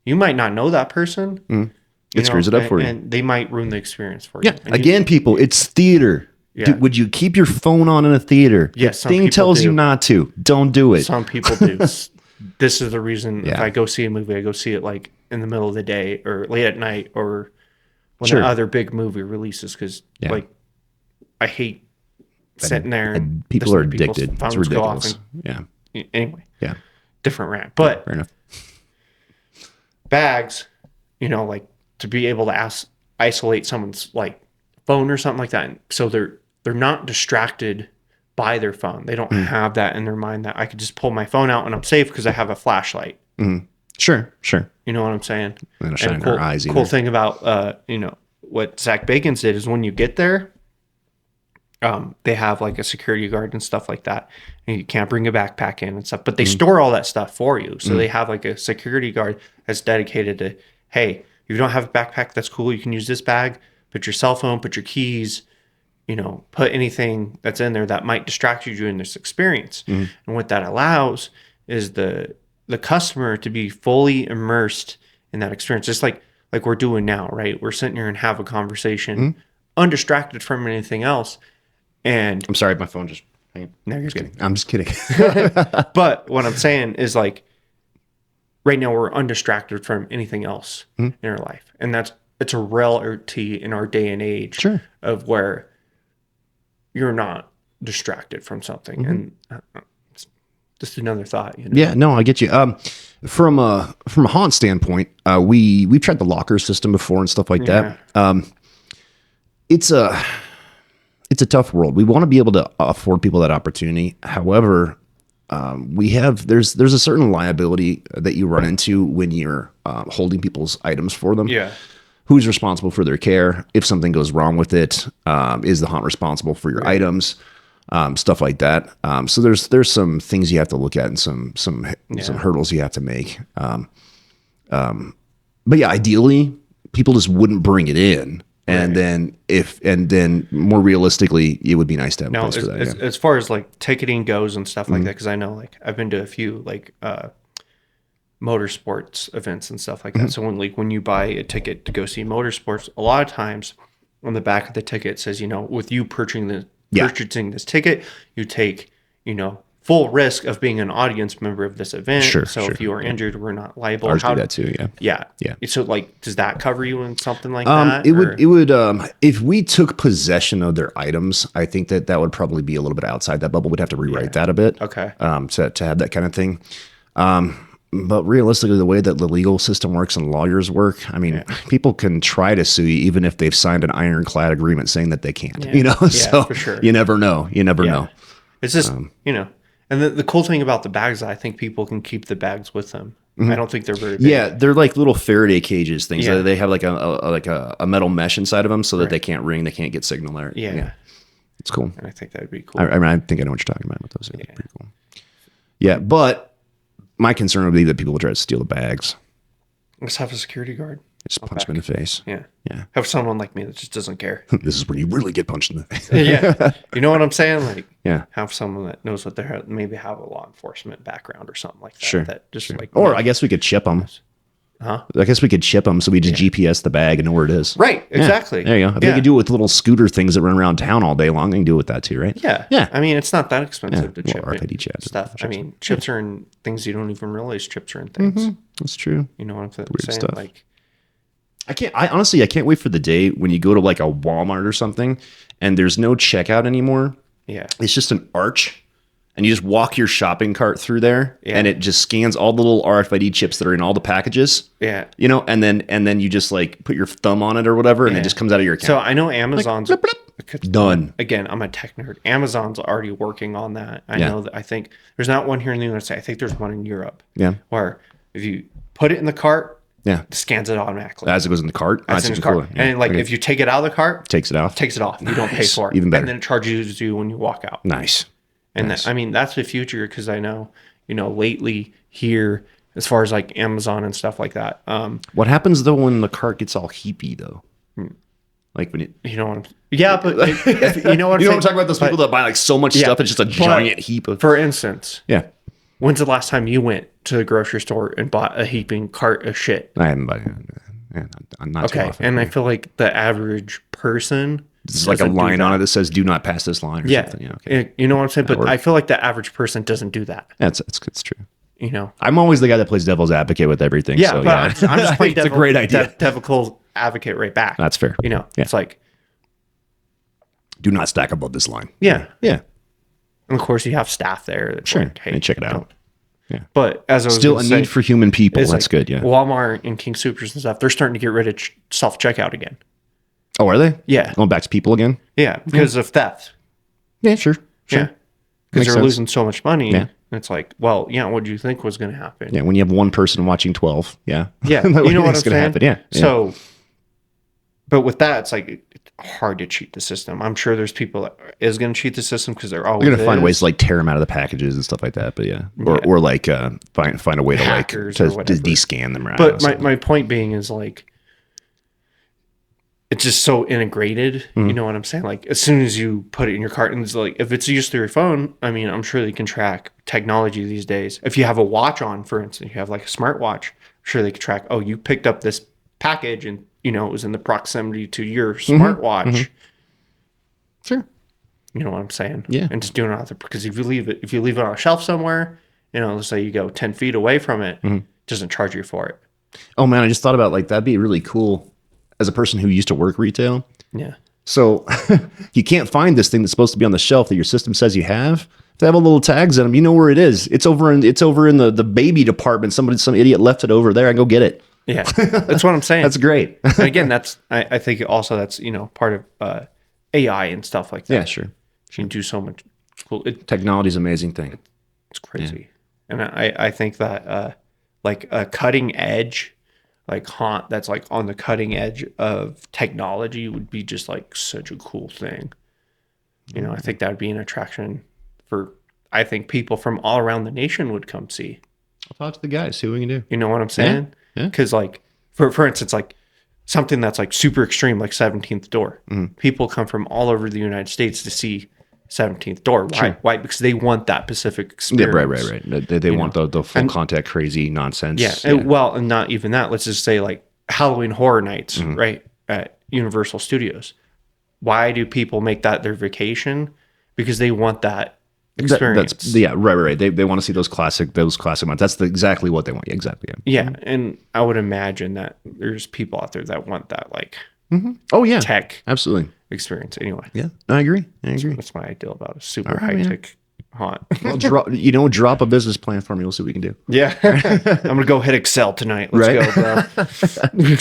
A: You might not know that person.
B: It screws it up for you.
A: And they might ruin the experience for you.
B: Yeah. Again, people, it's theater. Yeah. Would you keep your phone on in a theater?
A: Yes.
B: The thing tells you not to. Don't do it.
A: Some people do. This is the reason if I go see a movie, I go see it like in the middle of the day or late at night or when another big movie releases, because like I hate sitting there and
B: people are addicted. It's ridiculous.
A: Anyway.
B: Yeah.
A: Different rant. But
B: fair enough.
A: Bags, like to be able to isolate someone's like phone or something like that. And so they're not distracted by their phone. They don't have that in their mind that I could just pull my phone out and I'm safe because I have a flashlight.
B: Sure.
A: You know what I'm saying?
B: They don't shine their eyes either.
A: Cool thing about, what Zach Bagans did is when you get there, they have like a security guard and stuff like that. And you can't bring a backpack in and stuff, but they store all that stuff for you. So they have like a security guard that's dedicated to, hey, if you don't have a backpack, that's cool. You can use this bag, put your cell phone, put your keys, put anything that's in there that might distract you during this experience. And what that allows is the customer to be fully immersed in that experience. Just like we're doing now, right? We're sitting here and have a conversation undistracted from anything else. And
B: I'm sorry, my phone just hanging.
A: No, you're
B: kidding. I'm just kidding.
A: But what I'm saying is like right now we're undistracted from anything else in our life. And it's a rarity in our day and age of where you're not distracted from something. And just another thought.
B: Yeah, no, I get you. From a haunt standpoint, we've tried the locker system before and stuff like that. It's a tough world. We want to be able to afford people that opportunity. However, there's a certain liability that you run into when you're holding people's items for them.
A: Yeah.
B: Who's responsible for their care? If something goes wrong with it, is the haunt responsible for your items? Stuff like that. So there's some things you have to look at and some hurdles you have to make. But yeah, ideally, people just wouldn't bring it in. And then more realistically, it would be nice to have a place for that.
A: As far as like ticketing goes and stuff like that, because I know like I've been to a few like motorsports events and stuff like that. So when you buy a ticket to go see motorsports, a lot of times on the back of the ticket it says, with you purchasing this ticket, you take, full risk of being an audience member of this event. If you are injured, we're not liable.
B: Ours do that too.
A: Yeah. So like, does that cover you in something like that?
B: It would, if we took possession of their items, I think that would probably be a little bit outside that bubble. We'd have to rewrite that a bit.
A: Okay.
B: To have that kind of thing. But realistically, the way that the legal system works and lawyers work, I mean, people can try to sue you even if they've signed an ironclad agreement saying that they can't, so
A: for sure.
B: You never know.
A: It's just, And the cool thing about the bags, I think people can keep the bags with them. I don't think they're very big.
B: Yeah, they're like little Faraday cages things. Yeah. They have like a metal mesh inside of them so that they can't ring, they can't get signal there. Yeah. It's cool.
A: And I think that would be cool.
B: I think I know what you're talking about with those. Yeah. Pretty cool. Yeah, but my concern would be that people will try to steal the bags.
A: Let's have a security guard.
B: Just punch them in the face.
A: Yeah. Have someone like me that just doesn't care.
B: This is when you really get punched in the face.
A: Yeah. You know what I'm saying? Like,
B: have
A: someone that knows what they're, maybe have a law enforcement background or something like that.
B: Sure.
A: That just like,
B: or I guess we could chip them.
A: Huh?
B: I guess we could chip them so we just GPS the bag and know where it is.
A: Right. Exactly.
B: There you go. If they could do it with little scooter things that run around town all day long, they can do it with that too, right?
A: Yeah.
B: Yeah.
A: I mean, it's not that expensive to chip
B: RFID chips
A: stuff. I mean, chips are in things you don't even realize chips are in things.
B: That's true.
A: You know what I'm saying?
B: Weird stuff.
A: Like,
B: I honestly can't wait for the day when you go to like a Walmart or something and there's no checkout anymore.
A: Yeah.
B: It's just an arch and you just walk your shopping cart through there and it just scans all the little RFID chips that are in all the packages.
A: Yeah.
B: You know, and then you just like put your thumb on it or whatever and it just comes out of your account.
A: So I know Amazon's
B: like, blip, blip. Done.
A: Again, I'm a tech nerd. Amazon's already working on that. I know that. I think there's not one here in the United States. I think there's one in Europe.
B: Yeah.
A: Where if you put it in the cart, it scans it automatically.
B: As it goes in the cart?
A: As in the cart. Cool. And like if you take it out of the cart,
B: takes it off.
A: You don't pay for it.
B: Even better.
A: And then it charges you when you walk out.
B: Nice.
A: And I mean, that's the future because I know, lately here, as far as like Amazon and stuff like that.
B: What happens though when the cart gets all heapy though? Like when it,
A: you know what I'm, yeah, but you know what
B: I'm talking about? Those people that buy like so much stuff, it's just a giant heap of.
A: For instance,
B: when's
A: the last time you went to the grocery store and bought a heaping cart of shit?
B: I haven't bought it. I'm not too often.
A: And I feel like the average person.
B: There's like a line on it that says, do not pass this line or something. Yeah, okay.
A: You know what I'm saying? But I feel like the average person doesn't do that.
B: It's true.
A: You know?
B: I'm always the guy that plays devil's advocate with everything.
A: Yeah,
B: so,
A: but I'm just playing
B: it's a great idea.
A: Devil's advocate right back.
B: That's fair.
A: It's like.
B: Do not stack above this line.
A: Yeah.
B: Yeah.
A: And of course, you have staff there. That
B: like, hey, and check it out.
A: Yeah. But as I was
B: still a need for human people. That's good. Yeah.
A: Walmart and King Supers and stuff, they're starting to get rid of self checkout again.
B: Oh, are they?
A: Yeah.
B: Going back to people again?
A: Yeah, because of theft.
B: Yeah, sure.
A: Yeah. Because they're losing so much money.
B: Yeah.
A: And it's like, well, what do you think was going to happen?
B: Yeah, when you have one person watching 12. Yeah.
A: Yeah. You know what I'm saying?
B: Happen. Yeah.
A: So, but with that, it's like it's hard to cheat the system. I'm sure there's people that is going to cheat the system because they're always
B: going to find ways to like tear them out of the packages and stuff like that. But or like find a way to like to descan them around.
A: But my point being is like, it's just so integrated. You know what I'm saying? Like as soon as you put it in your cart, and it's like if it's used through your phone, I mean, I'm sure they can track technology these days. If you have a watch on, for instance, you have like a smartwatch, I'm sure they can track. Oh, you picked up this package, and it was in the proximity to your smartwatch.
B: Sure.
A: You know what I'm saying?
B: Yeah.
A: And just doing it because if you leave it on a shelf somewhere, let's say you go 10 feet away from it, it doesn't charge you for it.
B: Oh man, I just thought about like that'd be really cool. As a person who used to work retail.
A: Yeah.
B: So you can't find this thing that's supposed to be on the shelf that your system says you have. If they have a little tags in them, you know where it is. It's over in the baby department. Some idiot left it over there. I go get it.
A: Yeah. That's what I'm saying.
B: That's great.
A: And again, I think also that's, part of AI and stuff like that.
B: Yeah, sure.
A: You can do so much cool.
B: Technology is an amazing thing.
A: It's crazy. Yeah. And I think that like a cutting edge like haunt that's like on the cutting edge of technology would be just like such a cool thing. I think that would be an attraction for, I think people from all around the nation would come see.
B: I'll talk to the guys, see what we can do.
A: You know what I'm saying?
B: Yeah.
A: Because like, for instance, like something that's like super extreme, like 17th Door. People come from all over the United States to see 17th Door. Why?
B: Sure.
A: Why? Because they want that specific experience.
B: Yeah, right. They want the full contact crazy nonsense.
A: Yeah. And not even that. Let's just say like Halloween Horror Nights, right? At Universal Studios. Why do people make that their vacation? Because they want that experience.
B: Right. They want to see those classic ones. That's exactly what they want. Exactly.
A: Yeah. And I would imagine that there's people out there that want that like
B: oh yeah,
A: tech
B: absolutely
A: experience. Anyway.
B: Yeah. I agree.
A: That's my ideal about a super high tech haunt.
B: Well, drop a business plan for me. We'll see what we can do.
A: Yeah. I'm gonna go hit Excel tonight. Let's go, bro.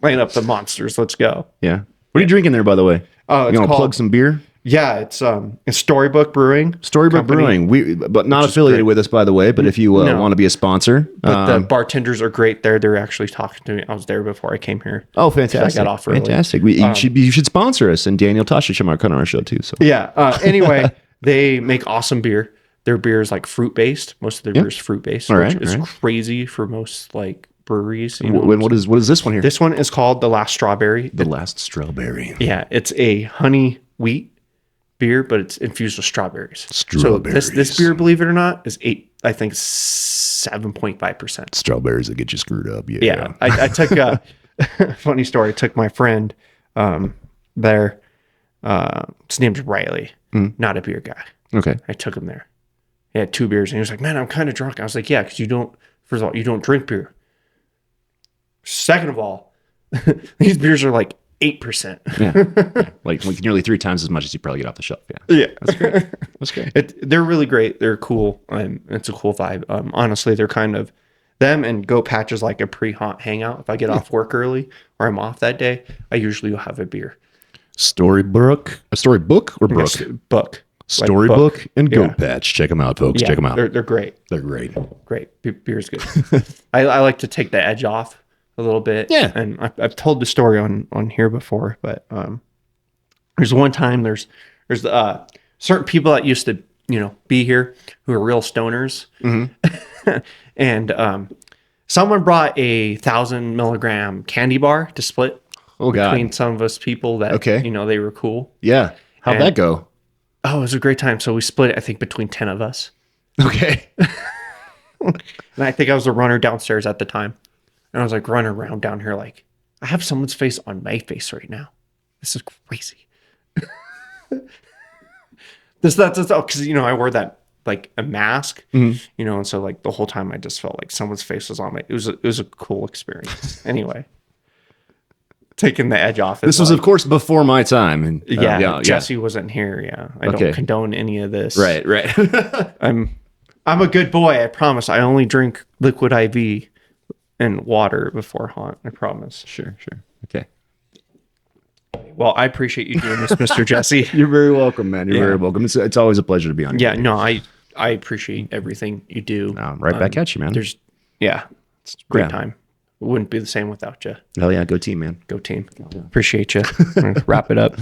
A: Line up the monsters. Let's go.
B: Yeah. What are you drinking there, by the way?
A: Oh,
B: you want to plug some beer?
A: Yeah, it's Storybook Brewing.
B: Storybook Brewing. But not affiliated with us, by the way. But if you want to be a sponsor,
A: but the bartenders are great there. They're actually talking to me. I was there before I came here.
B: Oh, fantastic!
A: I got off early.
B: Fantastic. You should sponsor us, and Daniel Tosh should come on our show too. So
A: yeah. Anyway, they make awesome beer. Their beer is like fruit based. Most of their beer is fruit based, which is crazy for most like breweries.
B: What is this one here?
A: This one is called The Last Strawberry.
B: The Last Strawberry.
A: Yeah, it's a honey wheat beer, but it's infused with strawberries. So this beer, believe it or not, is 7.5%.
B: Strawberries that get you screwed up.
A: Yeah. I took a funny story. I took my friend there. His name's Riley, not a beer guy.
B: Okay.
A: I took him there. He had 2 beers and he was like, "Man, I'm kind of drunk." I was like, "Yeah, because first of all, you don't drink beer. Second of all, these beers are like 8%.
B: Yeah. Like nearly 3 times as much as you probably get off the shelf.
A: Yeah.
B: That's great. That's great.
A: They're really great. They're cool. It's a cool vibe. Honestly, they're kind of them, and Go Patch is like a pre-haunt hangout. If I get off work early or I'm off that day, I usually will have a beer.
B: Storybook or book?
A: Book.
B: Storybook and Goat Patch. Check them out, folks. Check them out.
A: They're great.
B: They're great.
A: Great. Beer's good. I like to take the edge off a little bit.
B: Yeah.
A: And I've told the story on here before, but there's one time there's certain people that used to be here who are real stoners, and someone brought a 1,000 milligram candy bar to split between some of us people that they were cool.
B: Yeah. How'd that go?
A: Oh, it was a great time. So we split it, I think, between 10 of us.
B: Okay.
A: And I think I was the runner downstairs at the time. And I was like running around down here like, I have someone's face on my face right now. This is crazy. That's because I wore that like a mask, and so like the whole time I just felt like someone's face was on my. It was a cool experience. Anyway, taking the edge off.
B: This was, of course, before my time. And
A: Jesse wasn't here. Yeah, I don't condone any of this.
B: Right.
A: I'm a good boy. I promise. I only drink liquid IV and water before haunt. I promise.
B: Sure. Okay.
A: Well, I appreciate you doing this, Mr. Jesse.
B: You're very welcome, man. You're very welcome. It's always a pleasure to be on.
A: Yeah, no, I appreciate everything you do.
B: Right back at you, man.
A: It's a great time. It wouldn't be the same without you.
B: Hell yeah, go team, man.
A: Go team. Appreciate you. Wrap it up.